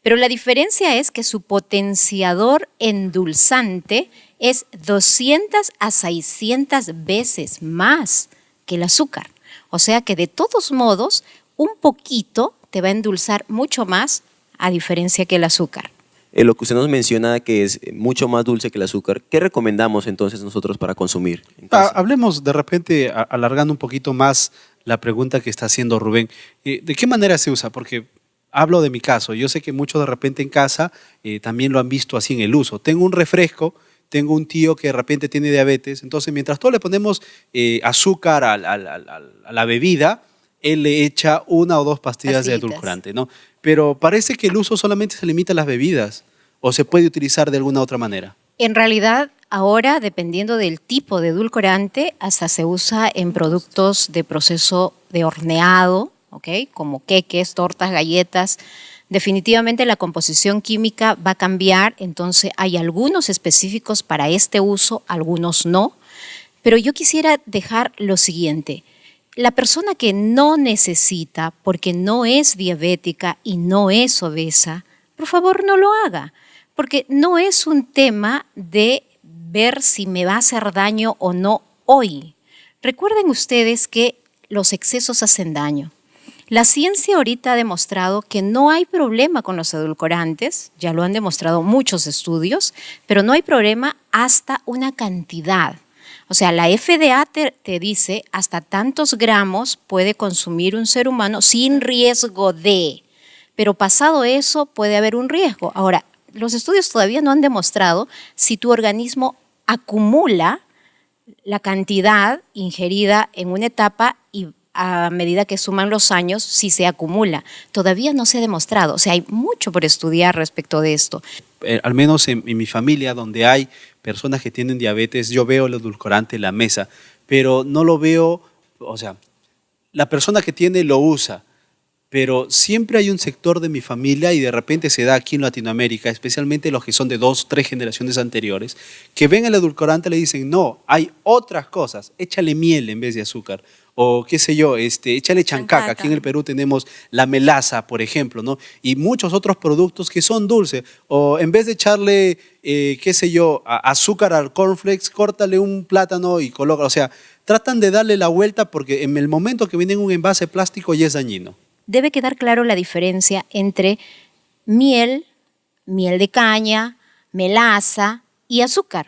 Pero la diferencia es que su potenciador endulzante es 200 a 600 veces más que el azúcar. O sea que de todos modos, un poquito te va a endulzar mucho más a diferencia que el azúcar. Lo que usted nos menciona que es mucho más dulce que el azúcar, ¿qué recomendamos entonces nosotros para consumir en casa? Hablemos de repente, alargando un poquito más la pregunta que está haciendo Rubén. ¿De qué manera se usa? Porque hablo de mi caso. Yo sé que muchos de repente en casa también lo han visto así en el uso. Tengo un refresco, tengo un tío que de repente tiene diabetes, entonces mientras todos le ponemos azúcar a la bebida, él le echa 1 o 2 pastillas de edulcorante, ¿no? Pero parece que el uso solamente se limita a las bebidas o se puede utilizar de alguna otra manera. En realidad, ahora, dependiendo del tipo de edulcorante, hasta se usa en productos de proceso de horneado, ¿ok? Como queques, tortas, galletas. Definitivamente la composición química va a cambiar, entonces hay algunos específicos para este uso, algunos no. Pero yo quisiera dejar lo siguiente. La persona que no necesita, porque no es diabética y no es obesa, por favor no lo haga, porque no es un tema de ver si me va a hacer daño o no hoy. Recuerden ustedes que los excesos hacen daño. La ciencia ahorita ha demostrado que no hay problema con los edulcorantes, ya lo han demostrado muchos estudios, pero no hay problema hasta una cantidad. O sea, la FDA te dice hasta tantos gramos puede consumir un ser humano sin riesgo de, pero pasado eso puede haber un riesgo. Ahora, los estudios todavía no han demostrado si tu organismo acumula la cantidad ingerida en una etapa y a medida que suman los años, si se acumula. Todavía no se ha demostrado. O sea, hay mucho por estudiar respecto de esto. Al menos en mi familia, donde hay personas que tienen diabetes, yo veo el edulcorante en la mesa, pero no lo veo, o sea, la persona que tiene lo usa, pero siempre hay un sector de mi familia y de repente se da aquí en Latinoamérica, especialmente los que son de 2 o 3 generaciones anteriores, que ven el edulcorante y le dicen, no, hay otras cosas, échale miel en vez de azúcar, o qué sé yo, échale chancaca. Aquí en el Perú tenemos la melaza, por ejemplo, ¿no? Y muchos otros productos que son dulces, o en vez de echarle, qué sé yo, azúcar al cornflakes, córtale un plátano y coloca, o sea, tratan de darle la vuelta porque en el momento que viene en un envase plástico ya es dañino. Debe quedar claro la diferencia entre miel, miel de caña, melaza y azúcar.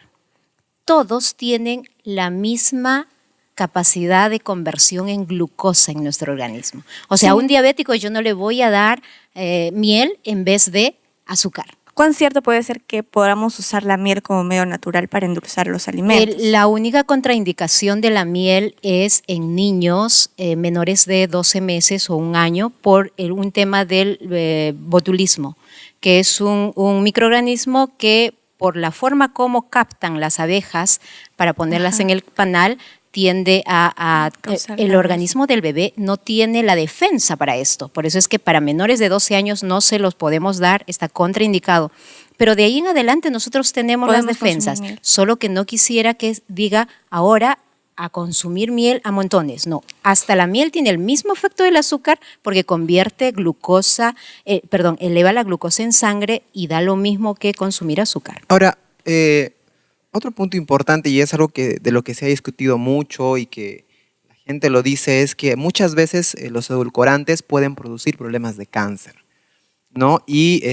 Todos tienen la misma capacidad de conversión en glucosa en nuestro organismo. O sea, a un diabético yo no le voy a dar miel en vez de azúcar. ¿Cuán cierto puede ser que podamos usar la miel como medio natural para endulzar los alimentos? La única contraindicación de la miel es en niños menores de 12 meses o 1 año por un tema del botulismo, que es un microorganismo que por la forma como captan las abejas para ponerlas en el panal, tiende Causar el daños. organismo del bebé no tiene la defensa para esto. Por eso es que para menores de 12 años no se los podemos dar, está contraindicado. Pero de ahí en adelante nosotros tenemos las Podemos consumir defensas, miel. solo que no quisiera que diga ahora a consumir miel a montones. No, hasta la miel tiene el mismo efecto del azúcar porque convierte eleva la glucosa en sangre y da lo mismo que consumir azúcar. Ahora, otro punto importante, y es algo de lo que se ha discutido mucho y que la gente lo dice, es que muchas veces los edulcorantes pueden producir problemas de cáncer, ¿no? Y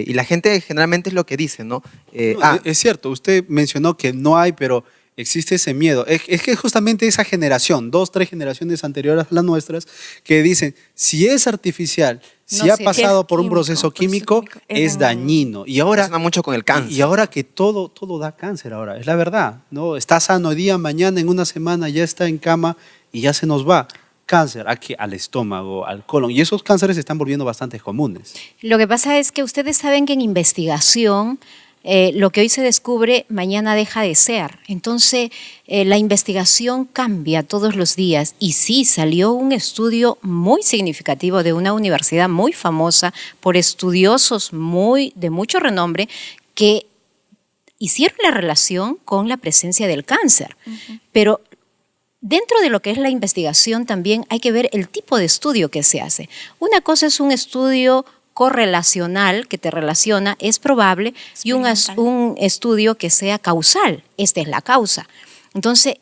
la gente generalmente es lo que dice, ¿no? Es cierto, usted mencionó que no hay, pero existe ese miedo. Es que justamente esa generación, 2, 3 generaciones anteriores a las nuestras, que dicen, si es artificial, si No ha sirve. pasado Es por un químico, proceso químico, es dañino. Y ahora, Relaciona mucho con el cáncer. y ahora que todo da cáncer ahora, es la verdad, ¿no? Está sano hoy día, mañana, en una semana, ya está en cama y ya se nos va. Cáncer aquí al estómago, al colon. Y esos cánceres se están volviendo bastante comunes. Lo que pasa es que ustedes saben que en investigación lo que hoy se descubre mañana deja de ser. Entonces la investigación cambia todos los días y sí salió un estudio muy significativo de una universidad muy famosa por estudiosos de mucho renombre que hicieron la relación con la presencia del cáncer. Pero dentro de lo que es la investigación también hay que ver el tipo de estudio que se hace. Una cosa es un estudio correlacional que te relaciona, es probable, y un estudio que sea causal. Esta es la causa. Entonces,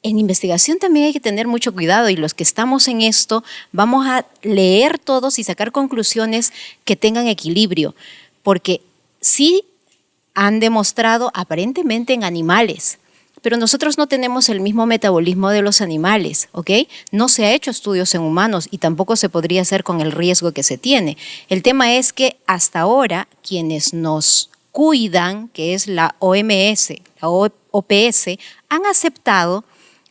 en investigación también hay que tener mucho cuidado y los que estamos en esto vamos a leer todos y sacar conclusiones que tengan equilibrio, porque sí han demostrado aparentemente en animales, pero nosotros no tenemos el mismo metabolismo de los animales, ¿ok? No se ha hecho estudios en humanos y tampoco se podría hacer con el riesgo que se tiene. El tema es que hasta ahora quienes nos cuidan, que es la OMS, la OPS, han aceptado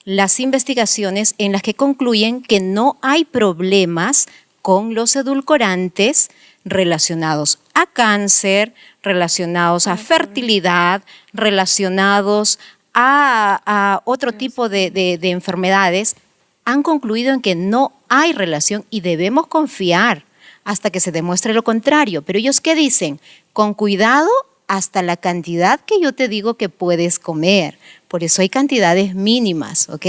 las investigaciones en las que concluyen que no hay problemas con los edulcorantes relacionados a cáncer, relacionados a fertilidad, relacionados a otro tipo de enfermedades, han concluido en que no hay relación y debemos confiar hasta que se demuestre lo contrario. Pero ellos, ¿qué dicen? Con cuidado hasta la cantidad que yo te digo que puedes comer. Por eso hay cantidades mínimas, ¿ok?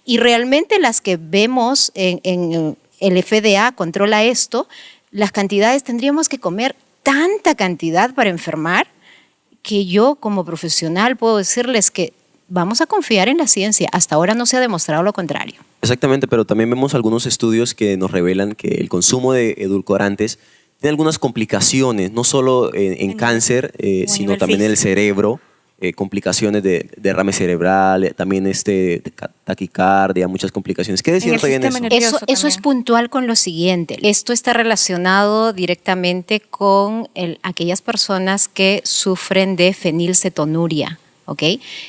Y realmente las que vemos en el FDA controla esto, las cantidades tendríamos que comer tanta cantidad para enfermar que yo como profesional puedo decirles que vamos a confiar en la ciencia. Hasta ahora no se ha demostrado lo contrario. Exactamente, pero también vemos algunos estudios que nos revelan que el consumo de edulcorantes tiene algunas complicaciones, no solo en cáncer, sino nivel también en el físico. cerebro, complicaciones de derrame cerebral, también taquicardia, muchas complicaciones. ¿Qué decir En el en eso? sistema nervioso Eso es también. puntual con lo siguiente. Esto está relacionado directamente con aquellas personas que sufren de fenilcetonuria, ¿ok?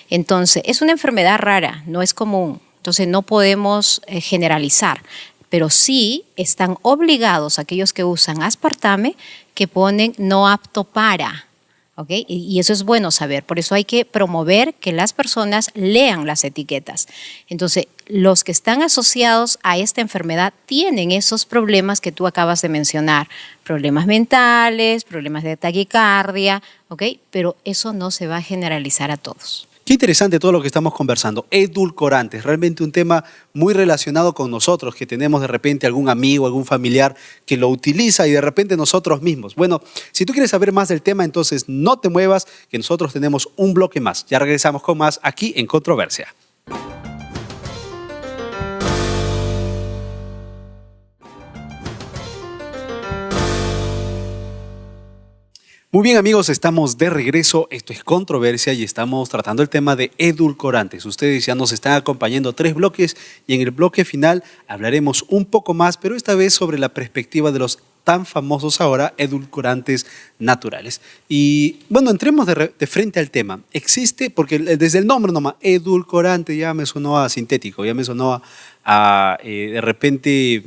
Entonces, es una enfermedad rara, no es común. Entonces, no podemos generalizar, pero sí están obligados aquellos que usan aspartame que ponen no apto para. ¿Ok? Y eso es bueno saber, por eso hay que promover que las personas lean las etiquetas. Entonces, los que están asociados a esta enfermedad tienen esos problemas que tú acabas de mencionar, problemas mentales, problemas de taquicardia, ¿ok? Pero eso no se va a generalizar a todos. Qué interesante todo lo que estamos conversando. Edulcorantes, realmente un tema muy relacionado con nosotros, que tenemos de repente algún amigo, algún familiar que lo utiliza y de repente nosotros mismos. Bueno, si tú quieres saber más del tema, entonces no te muevas, que nosotros tenemos un bloque más. Ya regresamos con más aquí en Controversia. Muy bien amigos, estamos de regreso, esto es Controversia y estamos tratando el tema de edulcorantes. Ustedes ya nos están acompañando 3 bloques y en el bloque final hablaremos un poco más, pero esta vez sobre la perspectiva de los tan famosos ahora edulcorantes naturales. Y bueno, entremos de frente al tema. Existe, porque desde el nombre nomás, edulcorante ya me sonó a sintético, ya me sonó a de repente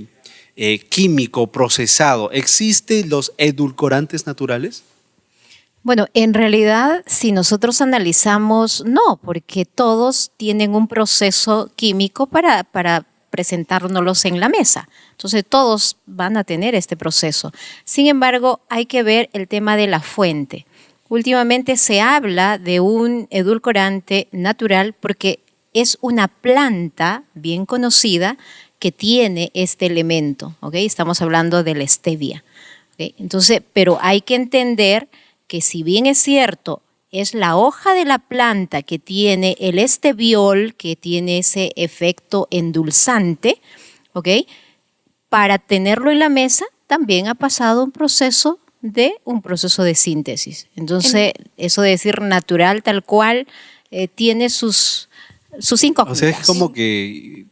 químico, procesado. ¿Existen los edulcorantes naturales? Bueno, en realidad, si nosotros analizamos, no, porque todos tienen un proceso químico para presentárnoslos en la mesa. Entonces, todos van a tener este proceso. Sin embargo, hay que ver el tema de la fuente. Últimamente se habla de un edulcorante natural porque es una planta bien conocida que tiene este elemento, ¿ok? Estamos hablando de la stevia, ¿ok? Entonces, pero hay que entender que si bien es cierto, es la hoja de la planta que tiene el esteviol, que tiene ese efecto endulzante, ¿ok? Para tenerlo en la mesa también ha pasado un proceso de síntesis. Entonces, eso de decir natural tal cual tiene sus incógnitas. O sea, es como que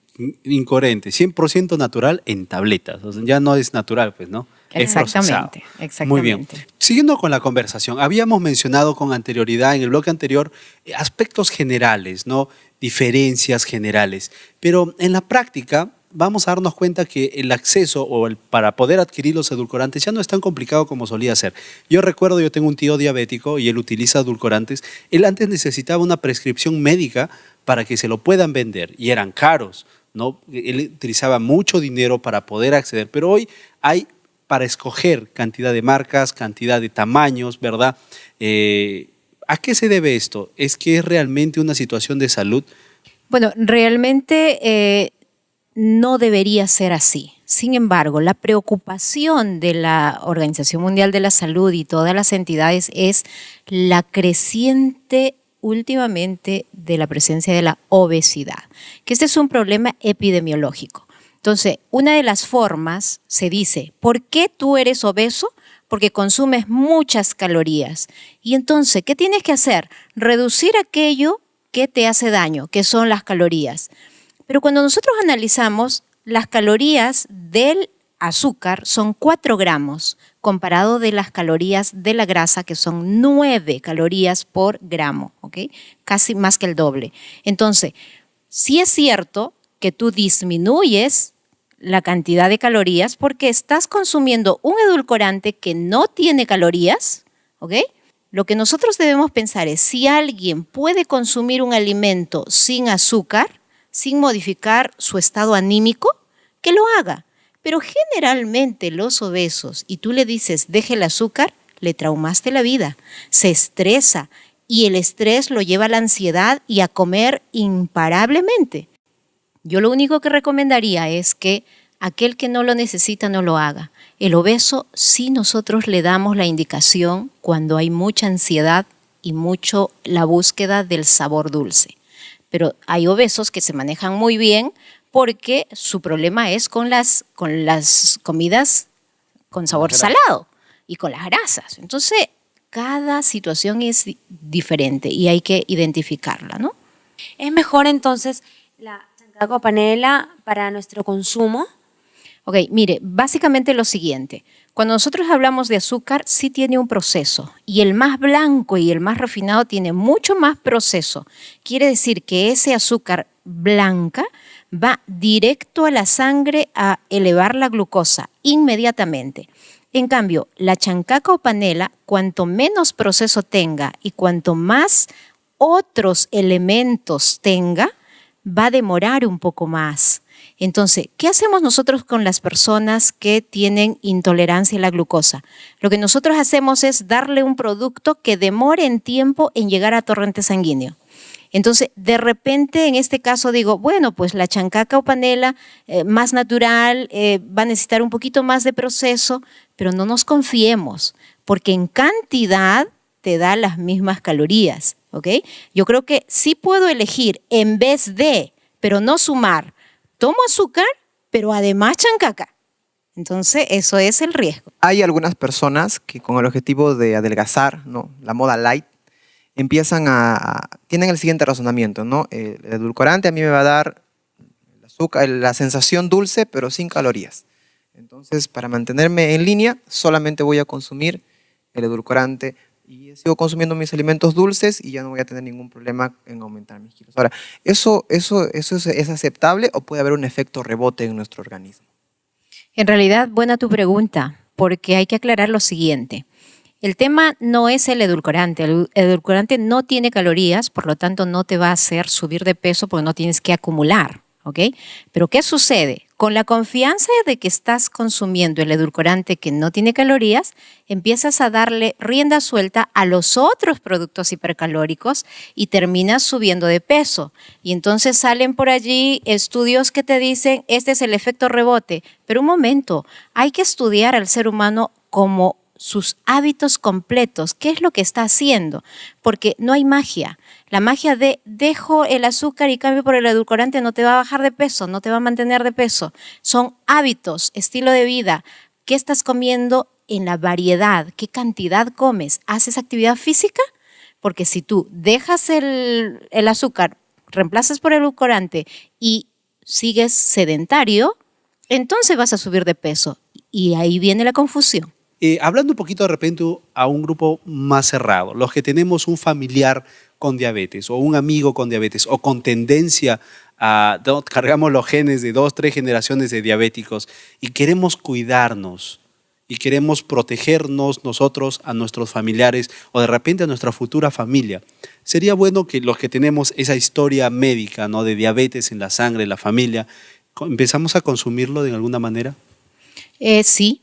incoherente, 100% natural en tabletas. O sea, ya no es natural, pues, ¿no? Es procesado. Exactamente. Muy bien. Siguiendo con la conversación, habíamos mencionado con anterioridad, en el bloque anterior, aspectos generales, ¿no? Diferencias generales. Pero en la práctica vamos a darnos cuenta que el acceso para poder adquirir los edulcorantes ya no es tan complicado como solía ser. Yo recuerdo, yo tengo un tío diabético y él utiliza edulcorantes. Él antes necesitaba una prescripción médica para que se lo puedan vender y eran caros, ¿no? Él utilizaba mucho dinero para poder acceder, pero hoy hay para escoger cantidad de marcas, cantidad de tamaños, ¿verdad? ¿A qué se debe esto? ¿Es que es realmente una situación de salud? Bueno, realmente no debería ser así. Sin embargo, la preocupación de la Organización Mundial de la Salud y todas las entidades es la creciente últimamente de la presencia de la obesidad, que este es un problema epidemiológico. Entonces, una de las formas se dice, ¿por qué tú eres obeso? Porque consumes muchas calorías. Y entonces, ¿qué tienes que hacer? Reducir aquello que te hace daño, que son las calorías. Pero cuando nosotros analizamos, las calorías del azúcar son 4 gramos, comparado de las calorías de la grasa, que son 9 calorías por gramo, ¿ok? Casi más que el doble. Entonces, sí es cierto que tú disminuyes la cantidad de calorías porque estás consumiendo un edulcorante que no tiene calorías, ¿ok? Lo que nosotros debemos pensar es si alguien puede consumir un alimento sin azúcar, sin modificar su estado anímico, que lo haga. Pero generalmente los obesos, y tú le dices, deje el azúcar, le traumaste la vida, se estresa y el estrés lo lleva a la ansiedad y a comer imparablemente. Yo lo único que recomendaría es que aquel que no lo necesita no lo haga. El obeso sí nosotros le damos la indicación cuando hay mucha ansiedad y mucho la búsqueda del sabor dulce. Pero hay obesos que se manejan muy bien porque su problema es con las comidas con sabor salado y con las grasas. Entonces, cada situación es diferente y hay que identificarla, ¿no? ¿Es mejor entonces la chancaca o panela para nuestro consumo? Ok, mire, básicamente lo siguiente. Cuando nosotros hablamos de azúcar, sí tiene un proceso. Y el más blanco y el más refinado tiene mucho más proceso. Quiere decir que ese azúcar blanca va directo a la sangre a elevar la glucosa inmediatamente. En cambio, la chancaca o panela, cuanto menos proceso tenga y cuanto más otros elementos tenga, va a demorar un poco más. Entonces, ¿qué hacemos nosotros con las personas que tienen intolerancia a la glucosa? Lo que nosotros hacemos es darle un producto que demore en tiempo en llegar a torrente sanguíneo. Entonces, de repente, en este caso digo, bueno, pues la chancaca o panela más natural va a necesitar un poquito más de proceso, pero no nos confiemos, porque en cantidad te da las mismas calorías, ¿ok? Yo creo que sí puedo elegir en vez de, pero no sumar, tomo azúcar, pero además chancaca. Entonces, eso es el riesgo. Hay algunas personas que con el objetivo de adelgazar, ¿no? La moda light, tienen el siguiente razonamiento, ¿no? El edulcorante a mí me va a dar el azúcar, la sensación dulce, pero sin calorías. Entonces, para mantenerme en línea, solamente voy a consumir el edulcorante y sigo consumiendo mis alimentos dulces y ya no voy a tener ningún problema en aumentar mis kilos. Ahora, ¿eso es aceptable o puede haber un efecto rebote en nuestro organismo? En realidad, buena tu pregunta, porque hay que aclarar lo siguiente. El tema no es el edulcorante. El edulcorante no tiene calorías, por lo tanto no te va a hacer subir de peso porque no tienes que acumular, ¿ok? Pero ¿qué sucede? Con la confianza de que estás consumiendo el edulcorante que no tiene calorías, empiezas a darle rienda suelta a los otros productos hipercalóricos y terminas subiendo de peso. Y entonces salen por allí estudios que te dicen, este es el efecto rebote. Pero un momento, hay que estudiar al ser humano como sus hábitos completos, qué es lo que está haciendo, porque no hay magia. La magia de dejo el azúcar y cambio por el edulcorante no te va a bajar de peso, no te va a mantener de peso. Son hábitos, estilo de vida. ¿Qué estás comiendo en la variedad? ¿Qué cantidad comes? ¿Haces actividad física? Porque si tú dejas el azúcar, reemplazas por el edulcorante y sigues sedentario, entonces vas a subir de peso. Y ahí viene la confusión. Hablando un poquito de repente a un grupo más cerrado, los que tenemos un familiar con diabetes o un amigo con diabetes o con tendencia a, cargamos los genes de 2, 3 generaciones de diabéticos y queremos cuidarnos y queremos protegernos nosotros, a nuestros familiares o de repente a nuestra futura familia. Sería bueno que los que tenemos esa historia médica, ¿no?, de diabetes en la sangre, en la familia, ¿empezamos a consumirlo de alguna manera? Sí.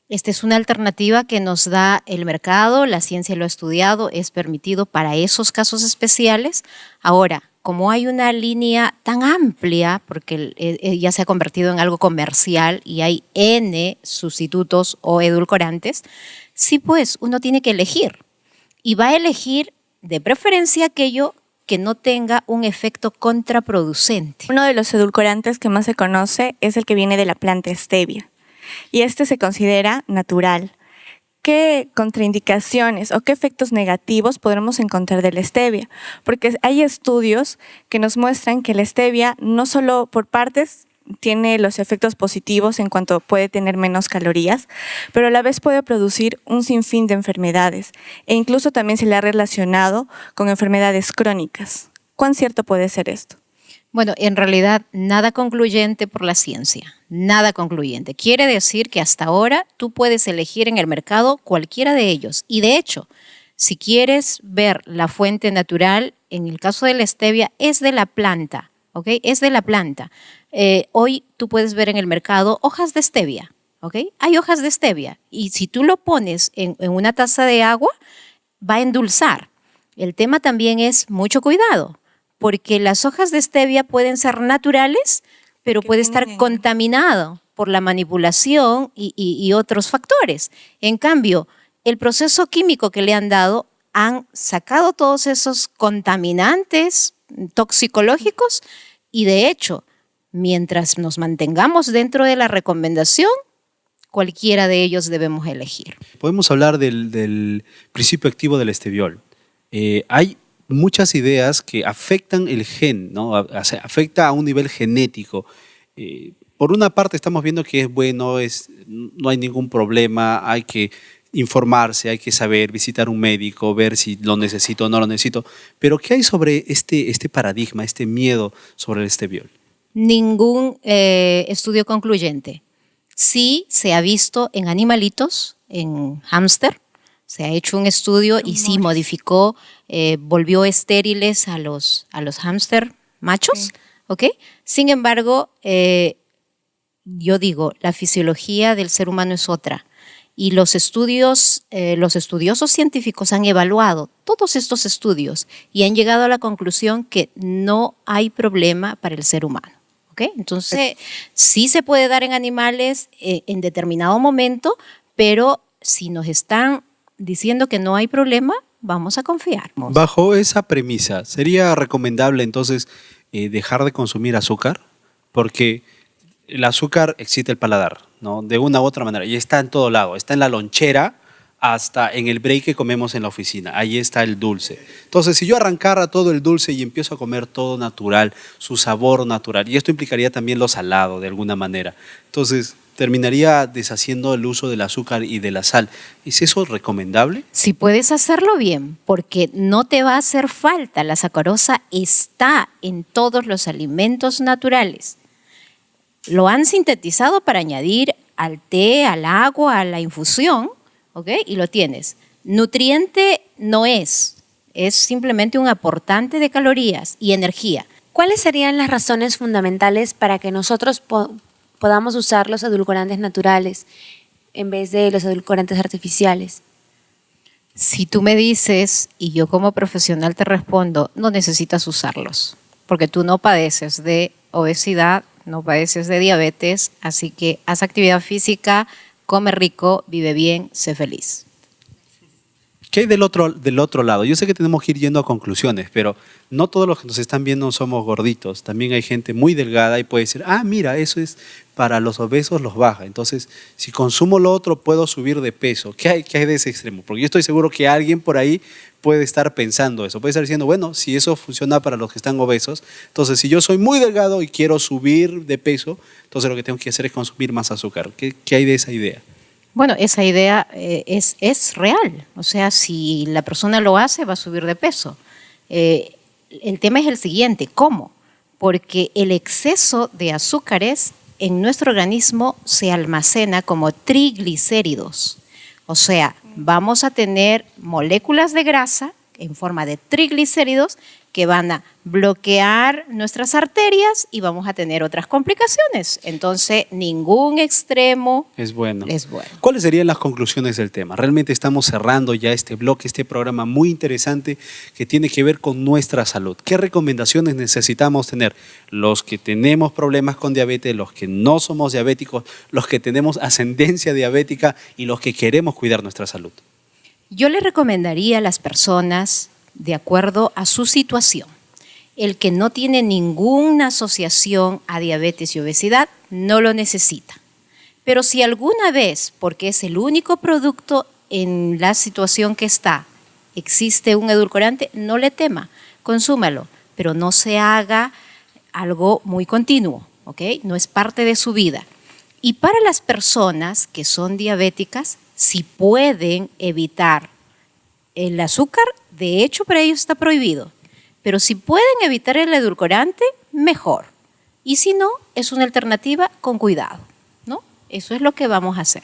Esta es una alternativa que nos da el mercado, la ciencia lo ha estudiado, es permitido para esos casos especiales. Ahora, como hay una línea tan amplia, porque ya se ha convertido en algo comercial y hay N sustitutos o edulcorantes, sí, pues uno tiene que elegir. Y va a elegir de preferencia aquello que no tenga un efecto contraproducente. Uno de los edulcorantes que más se conoce es el que viene de la planta stevia. Y este se considera natural. ¿Qué contraindicaciones o qué efectos negativos podremos encontrar de la stevia? Porque hay estudios que nos muestran que la stevia no solo por partes tiene los efectos positivos en cuanto puede tener menos calorías, pero a la vez puede producir un sinfín de enfermedades e incluso también se le ha relacionado con enfermedades crónicas. ¿Cuán cierto puede ser esto? Bueno, en realidad nada concluyente por la ciencia, nada concluyente. Quiere decir que hasta ahora tú puedes elegir en el mercado cualquiera de ellos. Y de hecho, si quieres ver la fuente natural, en el caso de la stevia es de la planta, ¿ok? Es de la planta. Hoy tú puedes ver en el mercado hojas de stevia, ¿ok? Hay hojas de stevia y si tú lo pones en una taza de agua, va a endulzar. El tema también es mucho cuidado, porque las hojas de stevia pueden ser naturales, pero puede estar contaminado por la manipulación y otros factores. En cambio, el proceso químico que le han dado han sacado todos esos contaminantes toxicológicos y de hecho, mientras nos mantengamos dentro de la recomendación, cualquiera de ellos debemos elegir. Podemos hablar del principio activo del esteviol. Hay muchas ideas que afectan el gen, ¿no? Afecta a un nivel genético. Por una parte estamos viendo que es bueno, no hay ningún problema, hay que informarse, hay que saber, visitar un médico, ver si lo necesito o no lo necesito. Pero ¿qué hay sobre este paradigma, este miedo sobre el esteviol? Ningún estudio concluyente. Sí se ha visto en animalitos, en hámster, se ha hecho un estudio y sí modificó, volvió estériles a los hámster machos, ¿ok? Sin embargo, yo digo, la fisiología del ser humano es otra. Y los estudiosos científicos han evaluado todos estos estudios y han llegado a la conclusión que no hay problema para el ser humano. ¿Okay? Entonces, sí se puede dar en animales en determinado momento, pero si nos están diciendo que no hay problema, vamos a confiar. Bajo esa premisa, ¿sería recomendable entonces dejar de consumir azúcar? Porque el azúcar excita el paladar, ¿no? De una u otra manera, y está en todo lado, está en la lonchera hasta en el break que comemos en la oficina, ahí está el dulce. Entonces, si yo arrancara todo el dulce y empiezo a comer todo natural, su sabor natural, y esto implicaría también lo salado de alguna manera, entonces terminaría deshaciendo el uso del azúcar y de la sal. ¿Es eso recomendable? Si puedes hacerlo bien, porque no te va a hacer falta, la sacarosa está en todos los alimentos naturales. Lo han sintetizado para añadir al té, al agua, a la infusión, ¿ok? Y lo tienes. Nutriente no es simplemente un aportante de calorías y energía. ¿Cuáles serían las razones fundamentales para que nosotros podamos usar los edulcorantes naturales en vez de los edulcorantes artificiales? Si tú me dices y yo como profesional te respondo, no necesitas usarlos, porque tú no padeces de obesidad, no padeces de diabetes, así que haz actividad física, come rico, vive bien, sé feliz. ¿Qué hay del otro lado? Yo sé que tenemos que ir yendo a conclusiones, pero no todos los que nos están viendo somos gorditos. También hay gente muy delgada y puede decir, mira, eso es para los obesos, los baja. Entonces, si consumo lo otro, puedo subir de peso. ¿Qué hay de ese extremo? Porque yo estoy seguro que alguien por ahí puede estar pensando eso. Puede estar diciendo, bueno, si eso funciona para los que están obesos, entonces si yo soy muy delgado y quiero subir de peso, entonces lo que tengo que hacer es consumir más azúcar. ¿Qué hay de esa idea? Bueno, esa idea es real. O sea, si la persona lo hace, va a subir de peso. El tema es el siguiente, ¿cómo? Porque el exceso de azúcares en nuestro organismo se almacena como triglicéridos. O sea, vamos a tener moléculas de grasa en forma de triglicéridos que van a bloquear nuestras arterias y vamos a tener otras complicaciones. Entonces, ningún extremo es bueno. Es bueno. ¿Cuáles serían las conclusiones del tema? Realmente estamos cerrando ya este bloque, este programa muy interesante que tiene que ver con nuestra salud. ¿Qué recomendaciones necesitamos tener? Los que tenemos problemas con diabetes, los que no somos diabéticos, los que tenemos ascendencia diabética y los que queremos cuidar nuestra salud. Yo le recomendaría a las personas, de acuerdo a su situación, el que no tiene ninguna asociación a diabetes y obesidad, no lo necesita. Pero si alguna vez, porque es el único producto en la situación que está, existe un edulcorante, no le tema, consúmalo, pero no se haga algo muy continuo, ¿ok? No es parte de su vida. Y para las personas que son diabéticas, si pueden evitar el azúcar, de hecho para ellos está prohibido, pero si pueden evitar el edulcorante, mejor. Y si no, es una alternativa con cuidado, ¿no? Eso es lo que vamos a hacer.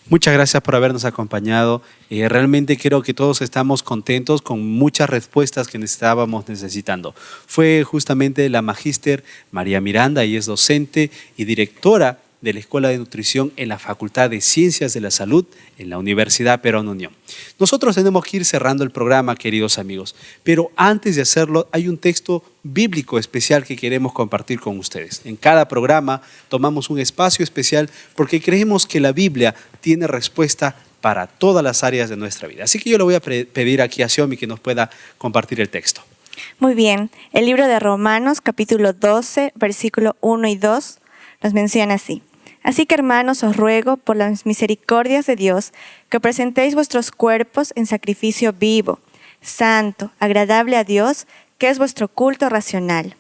Muchas gracias por habernos acompañado. Realmente creo que todos estamos contentos con muchas respuestas que estábamos necesitando. Fue justamente la magíster María Miranda, ella es docente y directora de la Escuela de Nutrición en la Facultad de Ciencias de la Salud en la Universidad Perón Unión. Nosotros tenemos que ir cerrando el programa, queridos amigos, pero antes de hacerlo hay un texto bíblico especial que queremos compartir con ustedes. En cada programa tomamos un espacio especial porque creemos que la Biblia tiene respuesta para todas las áreas de nuestra vida. Así que yo le voy a pedir aquí a Xiomi que nos pueda compartir el texto. Muy bien, el libro de Romanos, capítulo 12, versículo 1 y 2, nos menciona así. Así que, hermanos, os ruego por las misericordias de Dios que presentéis vuestros cuerpos en sacrificio vivo, santo, agradable a Dios, que es vuestro culto racional.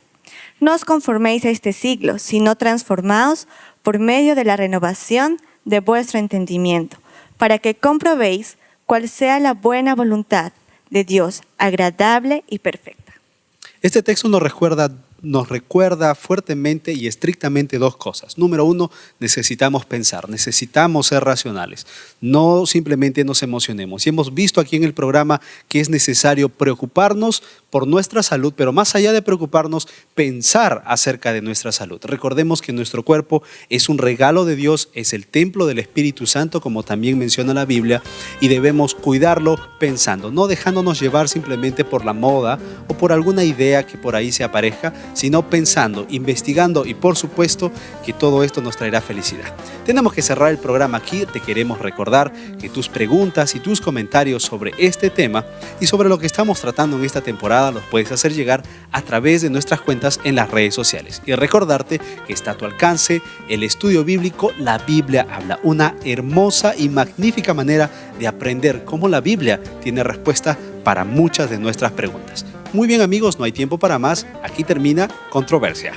No os conforméis a este siglo, sino transformaos por medio de la renovación de vuestro entendimiento, para que comprobéis cuál sea la buena voluntad de Dios, agradable y perfecta. Este texto nos recuerda fuertemente y estrictamente dos cosas. Número uno, necesitamos pensar, necesitamos ser racionales, no simplemente nos emocionemos. Y hemos visto aquí en el programa que es necesario preocuparnos por nuestra salud, pero más allá de preocuparnos, pensar acerca de nuestra salud. Recordemos que nuestro cuerpo es un regalo de Dios, es el templo del Espíritu Santo, como también menciona la Biblia, y debemos cuidarlo pensando, no dejándonos llevar simplemente por la moda o por alguna idea que por ahí se aparezca, sino pensando, investigando y por supuesto que todo esto nos traerá felicidad. Tenemos que cerrar el programa aquí. Te queremos recordar que tus preguntas y tus comentarios sobre este tema y sobre lo que estamos tratando en esta temporada los puedes hacer llegar a través de nuestras cuentas en las redes sociales. Y recordarte que está a tu alcance el estudio bíblico La Biblia Habla, una hermosa y magnífica manera de aprender cómo la Biblia tiene respuesta para muchas de nuestras preguntas. Muy bien amigos, no hay tiempo para más. Aquí termina Controversia.